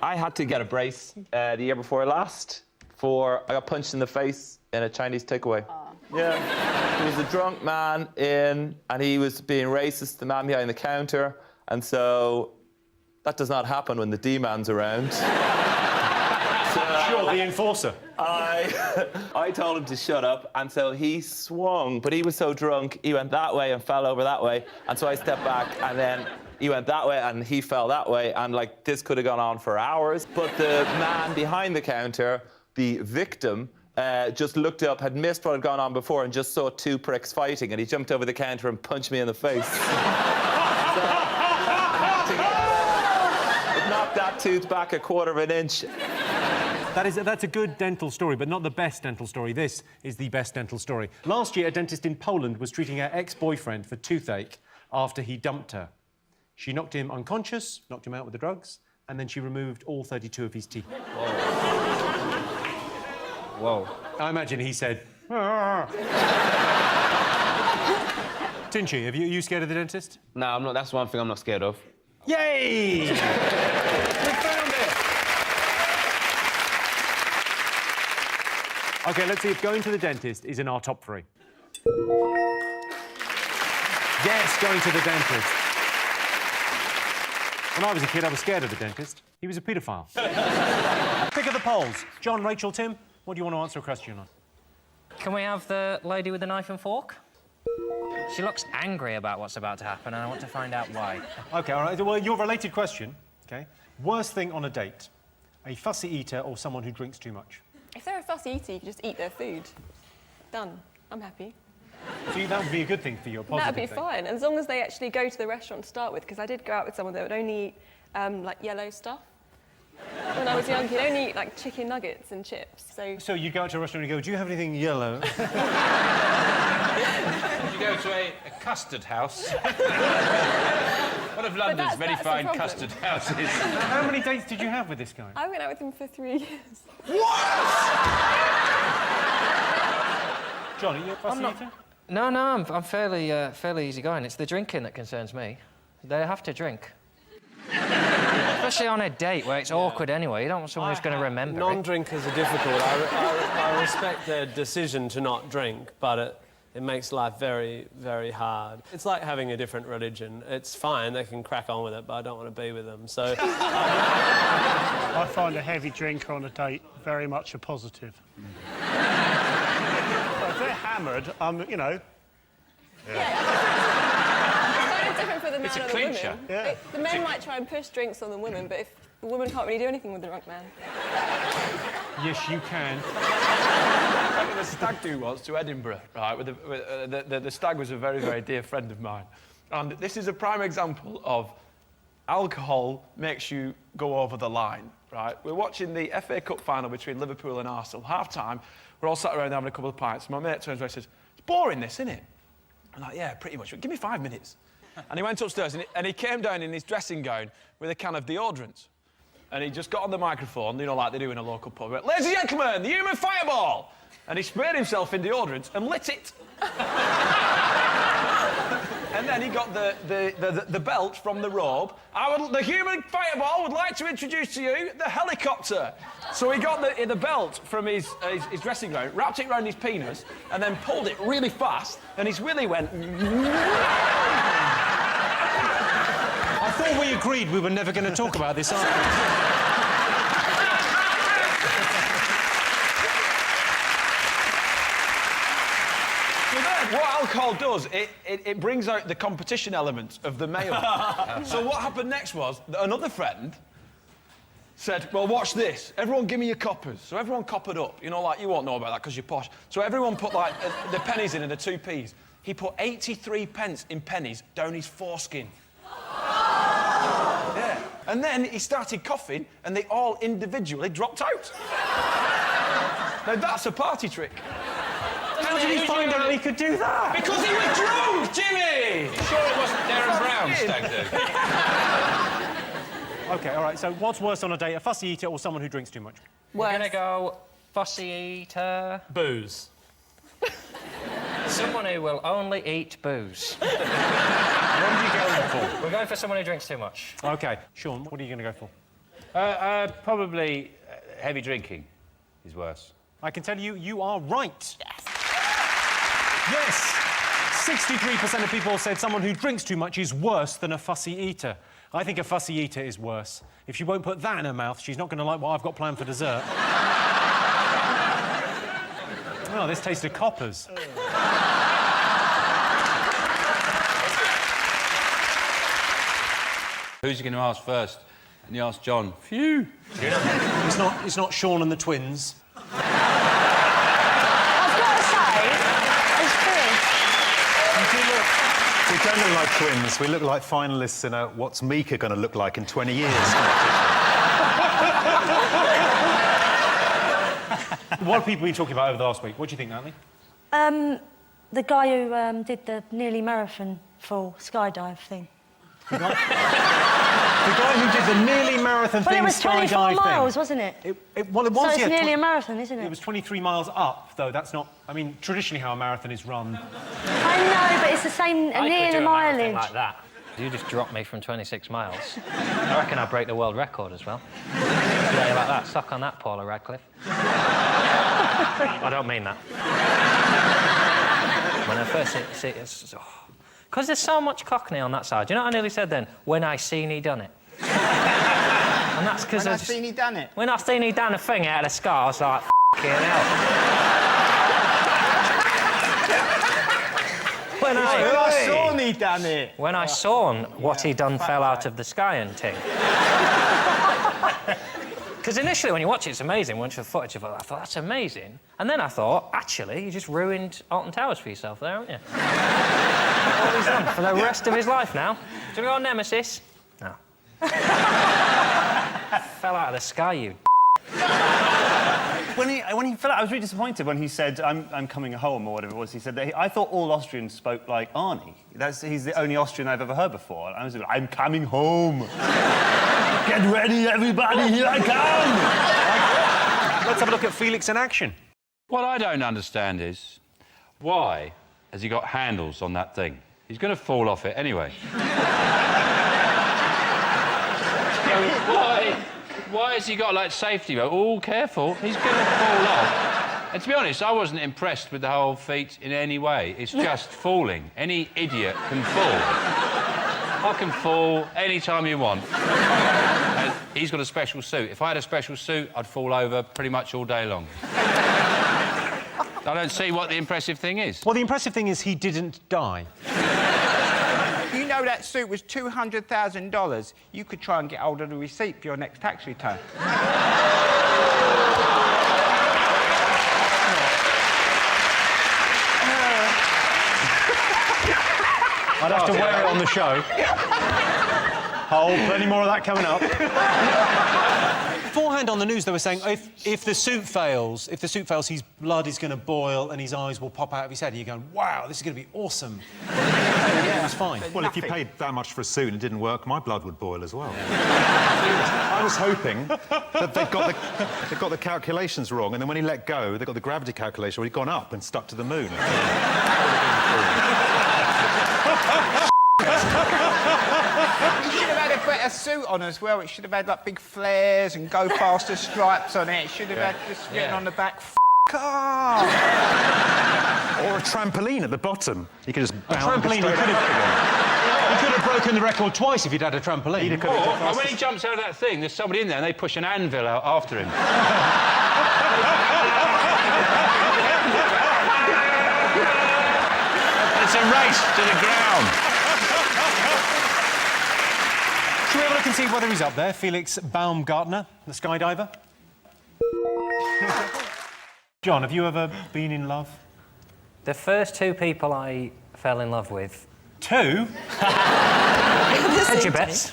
I had to get a brace the year before last I got punched in the face in a Chinese takeaway. Yeah. There was a drunk man in, and he was being racist to the man behind the counter, and so that does not happen when the D-man's around. Sure, the enforcer. I told him to shut up, and so he swung, but he was so drunk, he went that way and fell over that way, and so I stepped back, and then he went that way, and he fell that way, and, like, this could have gone on for hours. But the man behind the counter, the victim, just looked up, had missed what had gone on before, and just saw 2 pricks fighting, and he jumped over the counter and punched me in the face. It knocked that tooth back a 1/4 inch. That's a good dental story, but not the best dental story. This is the best dental story. Last year, a dentist in Poland was treating her ex-boyfriend for toothache after he dumped her. She knocked him unconscious, knocked him out with the drugs, and then she removed all 32 of his teeth. Whoa. I imagine he said... Tinchy, are you scared of the dentist? No, I'm not. That's one thing I'm not scared of. Yay! We found it! OK, let's see if going to the dentist is in our top 3. Yes, going to the dentist. When I was a kid, I was scared of the dentist. He was a paedophile. Pick of the polls. Jon, Rachel, Tim, what do you want to answer a question on? Can we have the lady with the knife and fork? She looks angry about what's about to happen, and I want to find out why. OK, all right. Well, your related question, OK? Worst thing on a date, a fussy eater or someone who drinks too much? If they're a fussy eater, you can just eat their food. Done. I'm happy. So that would be a good thing for you, a positive That'd be thing. fine, as long as they actually go to the restaurant to start with, because I did go out with someone that would only eat, like, yellow stuff. When I was young, he'd only eat, like, chicken nuggets and chips, so... So you go out to a restaurant and you go, do you have anything yellow? Did you go to a custard house? One of London's very fine custard houses. How many dates did you have with this guy? I went out with him for 3 years. John, are you a fussy eater? No, I'm fairly easygoing. It's the drinking that concerns me. They have to drink. Especially on a date where it's awkward anyway. You don't want someone who's going to remember Non-drinkers are difficult. I respect their decision to not drink, but it makes life very, very hard. It's like having a different religion. It's fine, they can crack on with it, but I don't want to be with them, so... I find a heavy drinker on a date very much a positive. If they're hammered, you know... It's different for the man It's a or the clincher. woman. Yeah. The men might try and push drinks on the women, but if the woman can't really do anything with the drunk man. Yes, you can. I went on a stag do once to Edinburgh, right? The stag was a very, very dear friend of mine. And this is a prime example of alcohol makes you go over the line, right? We're watching the FA Cup final between Liverpool and Arsenal. Half-time, we're all sat around having a couple of pints. My mate turns around and says, it's boring, this, isn't it? I'm like, yeah, pretty much. Give me 5 minutes. And he went upstairs and he came down in his dressing gown with a can of deodorant. And he just got on the microphone, you know, like they do in a local pub. Went, ladies and gentlemen, the human fireball! And he sprayed himself in deodorant and lit it. And then he got the belt from the robe. The human fireball would like to introduce to you the helicopter. So he got the belt from his dressing gown, wrapped it around his penis, and then pulled it really fast, and his willy went... I thought we agreed we were never going to talk about this after. What alcohol does, it brings out the competition element of the male. So what happened next was that another friend said, well, watch this. Everyone give me your coppers. So everyone coppered up. You know, like, you won't know about that because you're posh. So everyone put, like, the pennies in and the 2p's. He put 83 pence in pennies down his foreskin. Yeah. And then he started coughing and they all individually dropped out. Now, that's a party trick. How did he find out he could do that? Because he was drunk, Jimmy! Sure it wasn't Darren Brown, stag do. OK, all right, so what's worse on a date, a fussy eater or someone who drinks too much? We're going to go fussy eater. Booze. Someone who will only eat booze. What are you going for? We're going for someone who drinks too much. OK. Sean, what are you going to go for? Probably heavy drinking is worse. I can tell you, you are right. Yes! 63% of people said someone who drinks too much is worse than a fussy eater. I think a fussy eater is worse. If she won't put that in her mouth, she's not going to like what I've got planned for dessert. Oh, this tasted coppers. Who's you going to ask first? And you ask John. Phew. It's not Sean and the twins. We don't look like twins. We look like finalists in a What's Mika going to look like in 20 years? What have people been talking about over the last week? What do you think, Natalie? The guy who did the nearly marathon full skydive thing. The guy who did the nearly marathon thing, Well, it was 24 miles, wasn't it? Well, it was, so it's yeah, nearly a marathon, isn't it? It was 23 miles up, though. That's not... I mean, traditionally how a marathon is run. I know, but it's the same, near the mileage. Like that. You just dropped me from 26 miles. I reckon I'll break the world record as well. Yeah, like that. Suck on that, Paula Radcliffe. I don't mean that. When I first see it, it's... Because there's so much cockney on that side. Do you know what I nearly said then? When I seen he done it. And that's because When I seen he done it. When I seen he done a thing out of the sky, I was like, f***ing hell. When I saw he done it. When I saw what he done fell out of the sky and ting. Because initially, when you watch it, it's amazing. Once the footage of it, I thought, that's amazing. And then I thought, actually, you just ruined Alton Towers for yourself there, haven't you? All he's done for the rest of his life now. Do you go on Nemesis? No. Fell out of the sky, you When he fell out, I was really disappointed when he said, I'm coming home, or whatever it was. He said that I thought all Austrians spoke like Arnie. He's the only Austrian I've ever heard before. I was like, I'm coming home. Get ready, everybody, here I come! Let's have a look at Felix in action. What I don't understand is, why has he got handles on that thing? He's going to fall off it anyway. Why has he got, like, safety mode? Oh, careful, he's going to fall off. And to be honest, I wasn't impressed with the whole feat in any way. It's just falling. Any idiot can fall. I can fall any time you want. And he's got a special suit. If I had a special suit, I'd fall over pretty much all day long. I don't see what the impressive thing is. Well, the impressive thing is he didn't die. You know that suit was $200,000. You could try and get hold of the receipt for your next tax return. I'd have to wear it on the show. Hold, plenty more of that coming up. Beforehand on the news, they were saying if the suit fails, his blood is going to boil and his eyes will pop out of his head. And you're going, wow, this is going to be awesome. Yeah, it was fine. Well, if you paid that much for a suit and it didn't work, my blood would boil as well. I was hoping that they got the calculations wrong, and then when he let go, they got the gravity calculation where he'd gone up and stuck to the moon. You should have had a better suit on as well. It should have had like big flares and go faster stripes on it. It should have had just written on the back, F*** off. Or a trampoline at the bottom. You could just bounce. A trampoline, he could have broken the record twice if he'd had a trampoline. Or when he jumps out of that thing, there's somebody in there and they push an anvil out after him. It's a race to the ground. Should we have a look and see whether he's up there? Felix Baumgartner, the skydiver. John, have you ever been in love? The first two people I fell in love with... Two? Hedge your bets.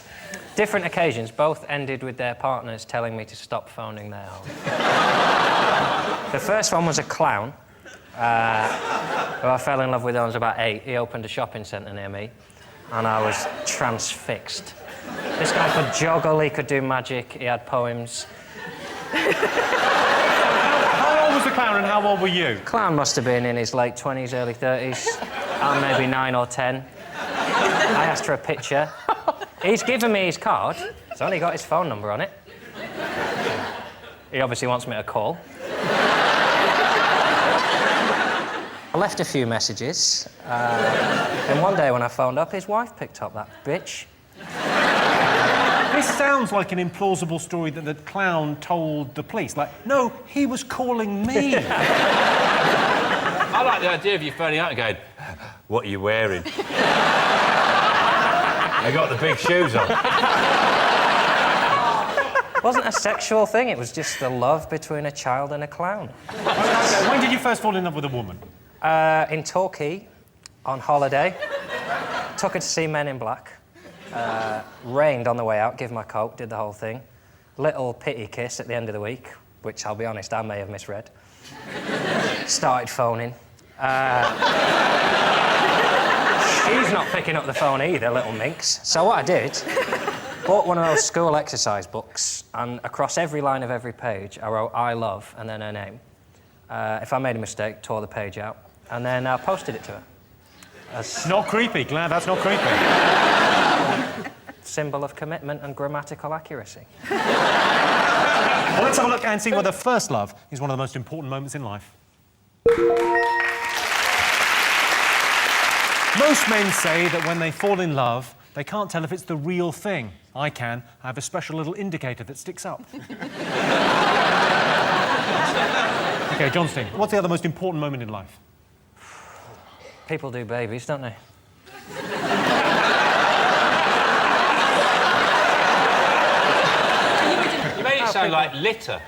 Different occasions, both ended with their partners telling me to stop phoning their home. The first one was a clown who I fell in love with when I was about 8. He opened a shopping centre near me and I was transfixed. This guy could juggle, he could do magic, he had poems. How old was the clown and how old were you? Clown must have been in his late 20s, early 30s. I'm maybe 9 or 10. I asked for a picture. He's given me his card. It's only got his phone number on it. He obviously wants me to call. I left a few messages. And one day when I phoned up, his wife picked up that bitch. This sounds like an implausible story that the clown told the police. Like, no, he was calling me. I like the idea of you phoning out and going, what are you wearing? I got the big shoes on. It wasn't a sexual thing, it was just the love between a child and a clown. When did you first fall in love with a woman? In Torquay, on holiday. Took her to see Men in Black. Rained on the way out, give my coat, did the whole thing. Little pity kiss at the end of the week, which I'll be honest, I may have misread. Started phoning. She's not picking up the phone either, little minx. So what I did, bought one of those school exercise books, and across every line of every page, I wrote I love and then her name. If I made a mistake, tore the page out, and then I posted it to her. Not creepy, glad that's not creepy. Symbol of commitment and grammatical accuracy. Well, let's have a look and see whether first love is one of the most important moments in life. Most men say that when they fall in love, they can't tell if it's the real thing. I can. I have a special little indicator that sticks up. OK, Johnstein, what's the other most important moment in life? People do babies, don't they? You made it sound like litter.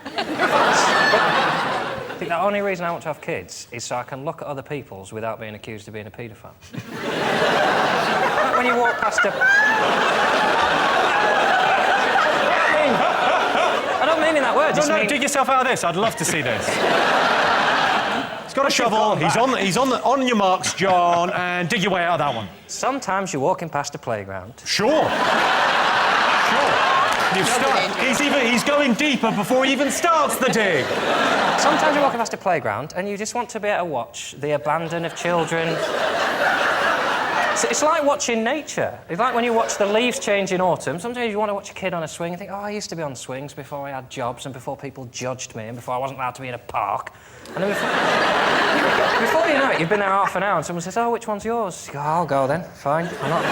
I think the only reason I want to have kids is so I can look at other people's without being accused of being a paedophile. Like when you walk past a... I don't mean in that word. No, dig yourself out of this. I'd love to see this. He's got a shovel. He's on your marks, John, and dig your way out of that one. Sometimes you're walking past a playground. Sure. He's going deeper before he even starts the dig. Sometimes you're walking past a playground and you just want to be able to watch the abandon of children. It's like watching nature. It's like when you watch the leaves change in autumn. Sometimes you want to watch a kid on a swing and think, oh, I used to be on swings before I had jobs and before people judged me and before I wasn't allowed to be in a park. And then before you know it, you've been there half an hour and someone says, oh, which one's yours? You go, I'll go then, fine. I'm not...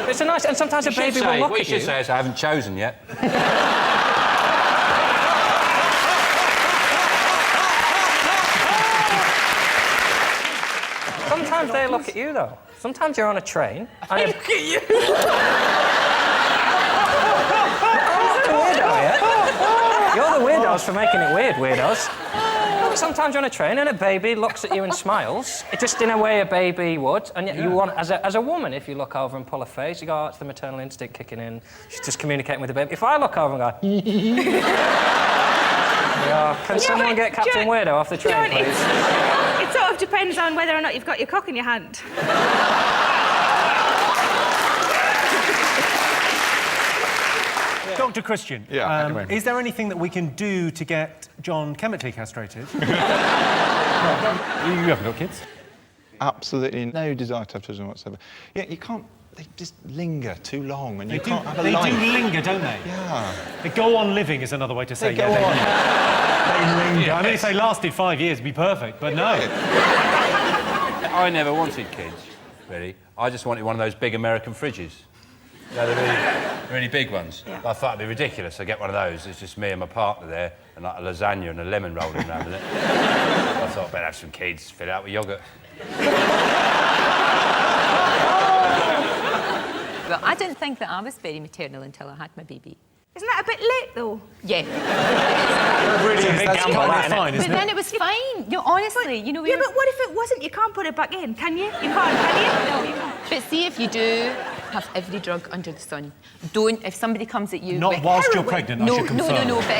It's a nice... And sometimes a baby will look at you. What you should say is, I haven't chosen yet. Sometimes they look at you, though. Sometimes you're on a train... and Look at you! I'm not the weirdo, yeah? You're the weirdos for making it weird, weirdos. sometimes you're on a train and a baby looks at you and smiles, just in a way a baby would, and yet you want, as a woman, if you look over and pull a face, you go, oh, it's the maternal instinct kicking in. She's just communicating with the baby. If I look over and go, can someone get Captain Weirdo off the train, please? It sort of depends on whether or not you've got your cock in your hand. Dr. Christian, is there anything that we can do to get John chemically castrated? You haven't got kids? Absolutely no desire to have children whatsoever. Yeah, you can't. They just linger too long, and you can't have a life. They do linger, don't they? Yeah. They go on living is another way to say. They go on. They linger. I mean, if they lasted 5 years, it'd be perfect, but no. I never wanted kids, really. I just wanted one of those big American fridges. You know, the really big ones. Yeah. I thought it'd be ridiculous to get one of those. It's just me and my partner there, and like a lasagna and a lemon rolling around in it. I thought, better have some kids, fill it out with yoghurt. Well, I didn't think that I was very maternal until I had my baby. Isn't that a bit late, though? Yeah. Really, that's kind of fine, isn't it? But then it was fine. No, honestly, you know... Yeah, but what if it wasn't? You can't put it back in, can you? You can't, can you? No, you can't. But see, if you do have every drug under the sun, don't... If somebody comes at you Not with whilst heroin, you're pregnant, I should confirm. No, but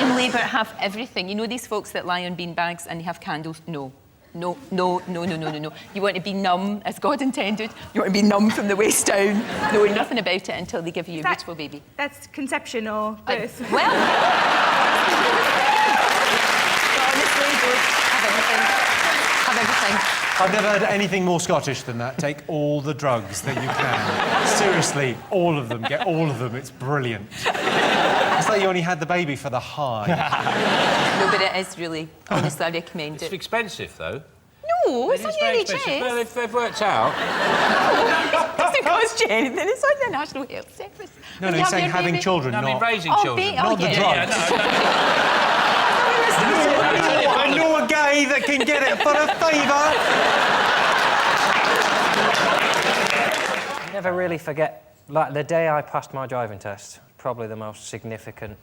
in labour, have everything. You know these folks that lie on beanbags and they have candles? No. No. You want to be numb, as God intended. You want to be numb from the waist down, knowing nothing about it until they give you a beautiful baby. That's conception or birth. Well... honestly, have everything. Have everything. I've never heard anything more Scottish than that. Take all the drugs that you can. Seriously, all of them. Get all of them. It's brilliant. It's like you only had the baby for the high. No, but it is really... Honestly, I recommend it. It's expensive, though. No, it's on the NHS. Well, they've worked out. It doesn't cost you anything. It's on the National Health Service. No, he's saying having children, no, I mean raising children. Not the drugs. I know a guy that can get it for a favour. I never really forget, like, the day I passed my driving test, probably the most significant.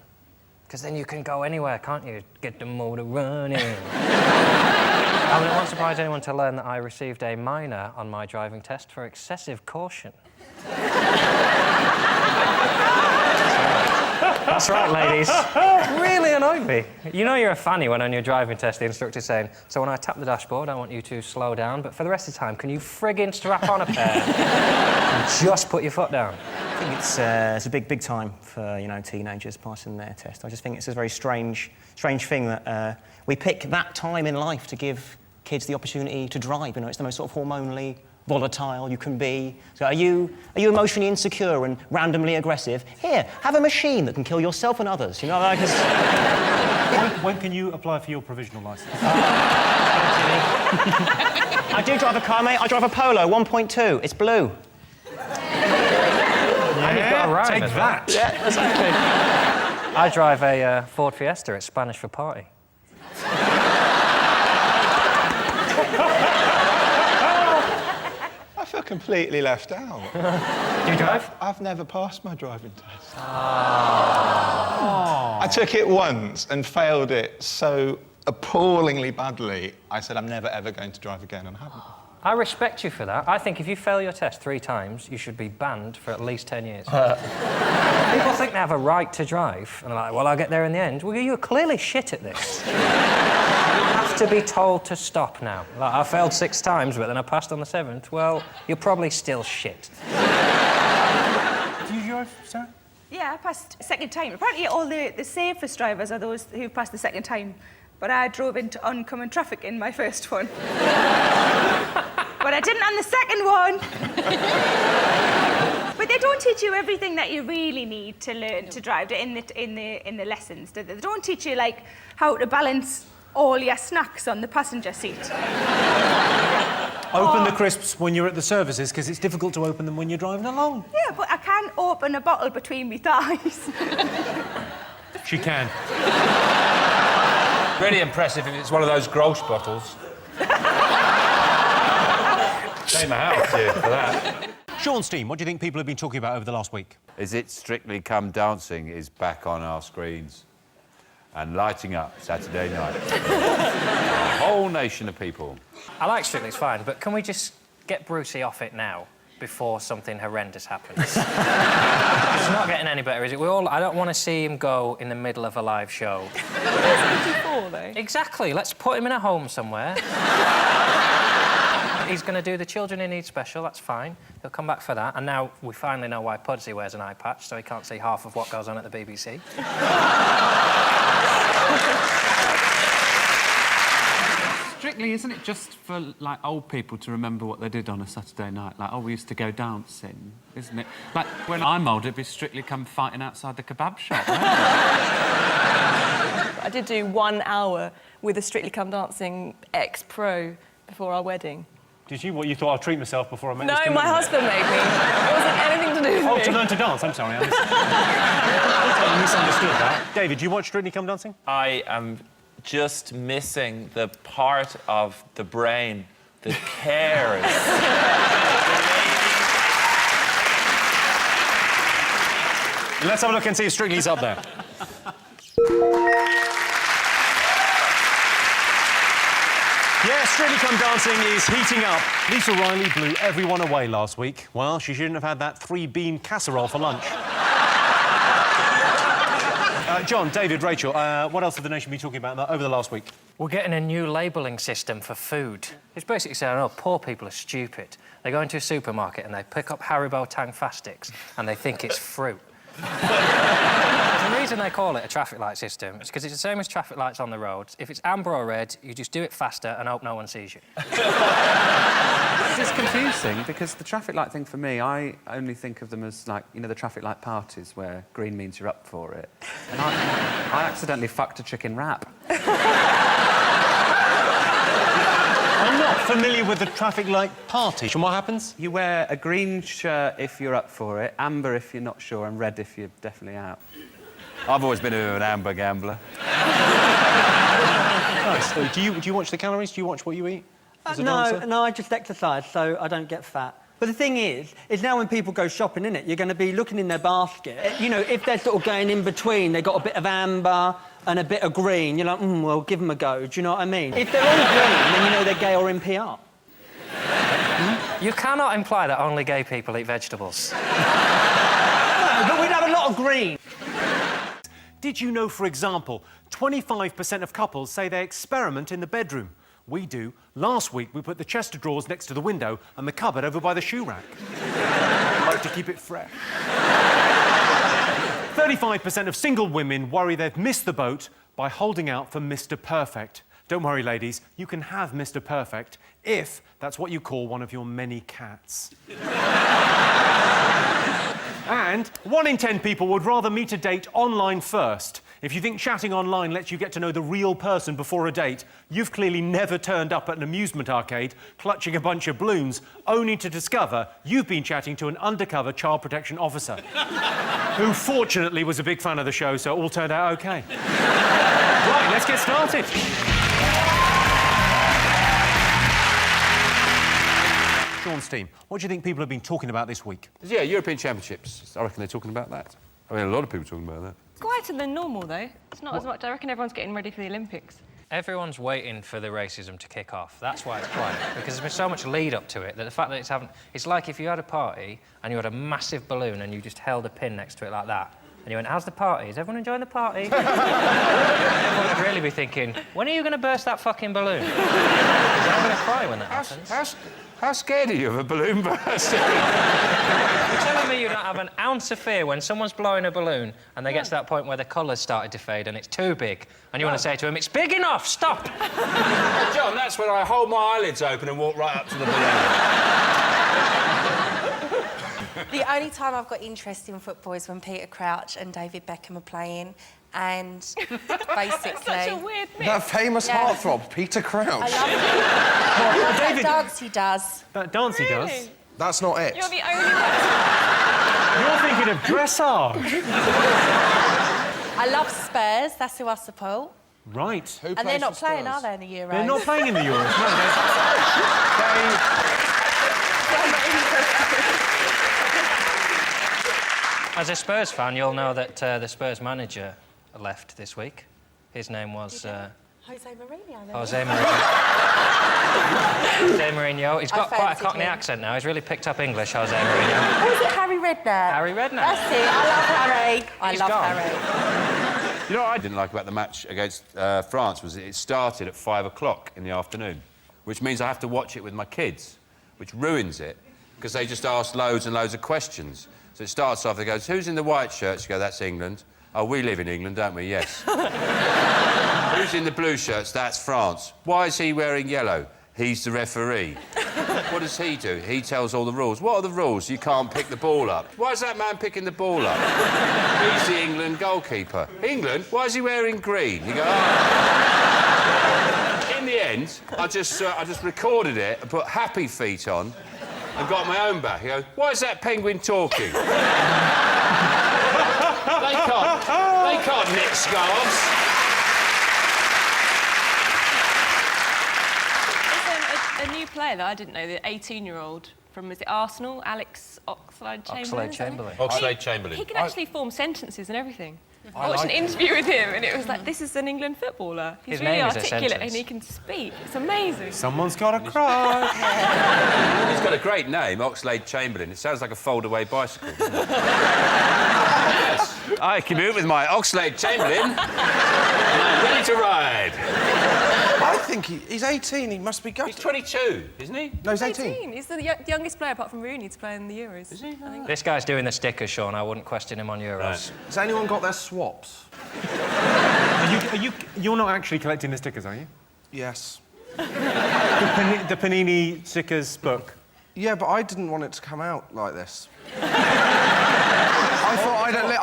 Because then you can go anywhere, can't you? Get the motor running. I mean, it won't surprise anyone to learn that I received a minor on my driving test for excessive caution. That's right, ladies. Really annoyed me. You know you're a fanny when on your driving test the instructor's saying, so when I tap the dashboard, I want you to slow down, but for the rest of the time, can you friggin' strap on a pair and just put your foot down? I think it's a big time for, you know, teenagers passing their test. I just think it's a very strange thing that we pick that time in life to give kids the opportunity to drive. You know, it's the most sort of hormonally volatile you can be. So are you emotionally insecure and randomly aggressive? Here, have a machine that can kill yourself and others. You know, like When can you apply for your provisional licence? I do drive a car, mate. I drive a Polo 1.2. It's blue. And you've got a rhyme take as well. that. Yeah, exactly. I drive a Ford Fiesta. It's Spanish for party. I feel completely left out. Do you drive? I've never passed my driving test. I took it once and failed it so appallingly badly, I said I'm never ever going to drive again, and I haven't. I respect you for that. I think if you fail your test 3 times, you should be banned for at least 10 years. People think they have a right to drive, and they're like, well, I'll get there in the end. Well, you're clearly shit at this. You have to be told to stop now. Like, I failed 6 times, but then I passed on the 7th. Well, you're probably still shit. Do you drive, Sarah? Yeah, I passed second time. Apparently all the safest drivers are those who passed the second time. But I drove into oncoming traffic in my first one. But I didn't on the second one. But they don't teach you everything that you really need to learn to drive in the lessons. They don't teach you, like, how to balance all your snacks on the passenger seat. Open the crisps when you're at the services, because it's difficult to open them when you're driving along. Yeah, but I can't open a bottle between my thighs. She can. Really impressive if it's one of those gross bottles. Shame my house here for that. Sean's team, what do you think people have been talking about over the last week? Is It Strictly Come Dancing is back on our screens. and lighting up Saturday night. A whole nation of people. I like Strictly, it's fine, but can we just get Brucey off it now before something horrendous happens? It's not getting any better, is it? I don't want to see him go in the middle of a live show. Where's 54, though? Exactly. Let's put him in a home somewhere. He's going to do the Children in Need special, that's fine. He'll come back for that. And now we finally know why Pudsey wears an eye patch, so he can't see half of what goes on at the BBC. Strictly, isn't it just for, like, old people to remember what they did on a Saturday night? Like, oh, we used to go dancing, isn't it? Like, when I'm old, it'd be Strictly come fighting outside the kebab shop, right? I did do 1 hour with a Strictly Come Dancing ex-pro before our wedding. Did you? What, you thought I'd treat myself before I met No, this my husband made me. It wasn't anything to do with me. Oh, to learn to dance. I'm sorry. I misunderstood that. David, do you watch Strictly Come Dancing? I am just missing the part of the brain that cares. Let's have a look and see if Strictly's up there. Yeah, Strictly Come Dancing is heating up. Lisa Riley blew everyone away last week. Well, she shouldn't have had that 3-bean casserole for lunch. John, David, Rachel, what else have the nation been talking about over the last week? We're getting a new labelling system for food. It's basically saying, oh, poor people are stupid. They go into a supermarket and they pick up Haribo Tang Fastics and they think it's fruit. The reason they call it a traffic light system is because it's the same as traffic lights on the roads. If it's amber or red, you just do it faster and hope no one sees you. It's confusing because the traffic light thing for me, I only think of them as, like, you know, the traffic light parties where green means you're up for it. And I accidentally fucked a chicken wrap. I'm not familiar with the traffic light party. And what happens? You wear a green shirt if you're up for it, amber if you're not sure, and red if you're definitely out. I've always been an amber gambler. Nice. Do you watch the calories? Do you watch what you eat? No, I just exercise, so I don't get fat. But the thing is now when people go shopping, innit, you're going to be looking in their basket. You know, if they're sort of going in between, they've got a bit of amber and a bit of green, you're like, well, give them a go. Do you know what I mean? If they're all green, then you know they're gay or in PR. You cannot imply that only gay people eat vegetables. No, but we'd have a lot of green. Did you know, for example, 25% of couples say they experiment in the bedroom? We do. Last week, we put the chest of drawers next to the window and the cupboard over by the shoe rack. Like to keep it fresh. 35% of single women worry they've missed the boat by holding out for Mr. Perfect. Don't worry, ladies, you can have Mr. Perfect if that's what you call one of your many cats. And 1 in 10 people would rather meet a date online first. If you think chatting online lets you get to know the real person before a date, you've clearly never turned up at an amusement arcade clutching a bunch of balloons, only to discover you've been chatting to an undercover child protection officer, who fortunately was a big fan of the show, so it all turned out OK. Right, let's get started. Sean's team, what do you think people have been talking about this week? Yeah, European Championships. I reckon they're talking about that. I mean, a lot of people are talking about that. It's quieter than normal, though. It's not as much. I reckon everyone's getting ready for the Olympics. Everyone's waiting for the racism to kick off. That's why it's quiet, because there's been so much lead up to it that the fact that it's having... It's like if you had a party and you had a massive balloon and you just held a pin next to it like that, and you went, how's the party? Is everyone enjoying the party? Everyone would really be thinking, when are you going to burst that fucking balloon? Because I'm going to cry when that happens. How scared are you of a balloon bursting? You're telling me you don't have an ounce of fear when someone's blowing a balloon and they get to that point where the colours started to fade and it's too big, and you want to say to him, it's big enough, stop! John, that's when I hold my eyelids open and walk right up to the balloon. The only time I've got interest in football is when Peter Crouch and David Beckham are playing, and basically... Such a weird mix. That famous heartthrob, Peter Crouch. I love it. David... That dance he does. That dance he does? That's not it. You're the only one. You're thinking of dressage. I love Spurs, that's who I support. Right. And they're not playing, are they, in the Euros? They're not playing in the Euros, no. As a Spurs fan, you'll know that the Spurs manager left this week. His name was... Jose Mourinho. Jose Mourinho. Jose Mourinho. He's got quite a Cockney accent now. He's really picked up English, Jose Mourinho. Or is it Harry Redknapp? Harry Redknapp. That's it. I love Harry. I love gone. Harry. You know what I didn't like about the match against France was it started at 5 o'clock in the afternoon, which means I have to watch it with my kids, which ruins it, because they just ask loads and loads of questions. So it starts off, they go, who's in the white shirts? You go, that's England. Oh, we live in England, don't we? Yes. Who's in the blue shirts? That's France. Why is he wearing yellow? He's the referee. What does he do? He tells all the rules. What are the rules? You can't pick the ball up. Why is that man picking the ball up? He's the England goalkeeper. England? Why is he wearing green? You go, oh. In the end, I just recorded it and put Happy Feet on and got my own back. You go, why is that penguin talking? They can't knit scarves. There's a new player that I didn't know, the 18-year-old from, was it Arsenal, Alex Oxlade-Chamberlain? Oxlade-Chamberlain. He can actually form sentences and everything. I watched an interview with him and it was like, this is an England footballer. He's His really name is a articulate sentence. and he can speak. It's amazing. Someone's got to cry. He's got a great name, Oxlade-Chamberlain. It sounds like a fold-away bicycle, doesn't it? Yes. I commute with my Oxlade-Chamberlain and I'm ready to ride. I think he's 18, he must be gutted. He's 22, isn't he? No, he's 18. He's the youngest player apart from Rooney to play in the Euros. Is he? I think. This guy's doing the stickers, Sean. I wouldn't question him on Euros. Right. Has anyone got their swaps? You're not actually collecting the stickers, are you? Yes. The Panini stickers book. Yeah, but I didn't want it to come out like this.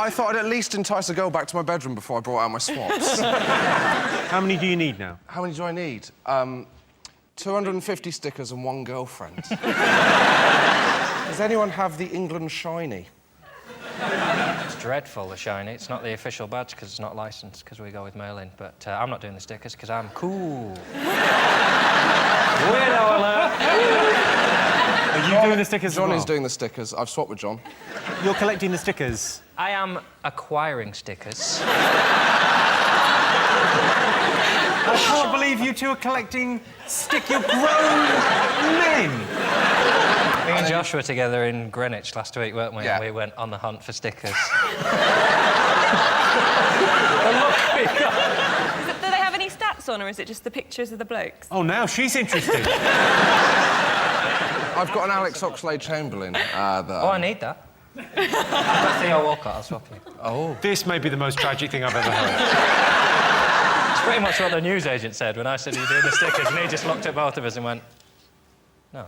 I thought I'd at least entice a girl back to my bedroom before I brought out my swaps. How many do you need now? How many do I need? 250 stickers and one girlfriend. Does anyone have the England shiny? It's dreadful, the shiny. It's not the official badge because it's not licensed because we go with mail-in. But I'm not doing the stickers because I'm cool. Weirdo alert! Are you doing the stickers John as well? is doing the stickers. I've swapped with John. You're collecting the stickers? I am acquiring stickers. I can't believe you two are collecting You're grown men! Me and Josh were together in Greenwich last week, weren't we? Yeah. And we went on the hunt for stickers. Do they have any stats on, or is it just the pictures of the blokes? Oh, now she's interested. I've got an Alex Oxlade-Chamberlain. Oh, I need that. That's Theo Walcott, I'll swap you. Oh. This may be the most tragic thing I've ever heard. It's pretty much what the newsagent said when I said, are you doing the stickers? And he just looked at both of us and went, no.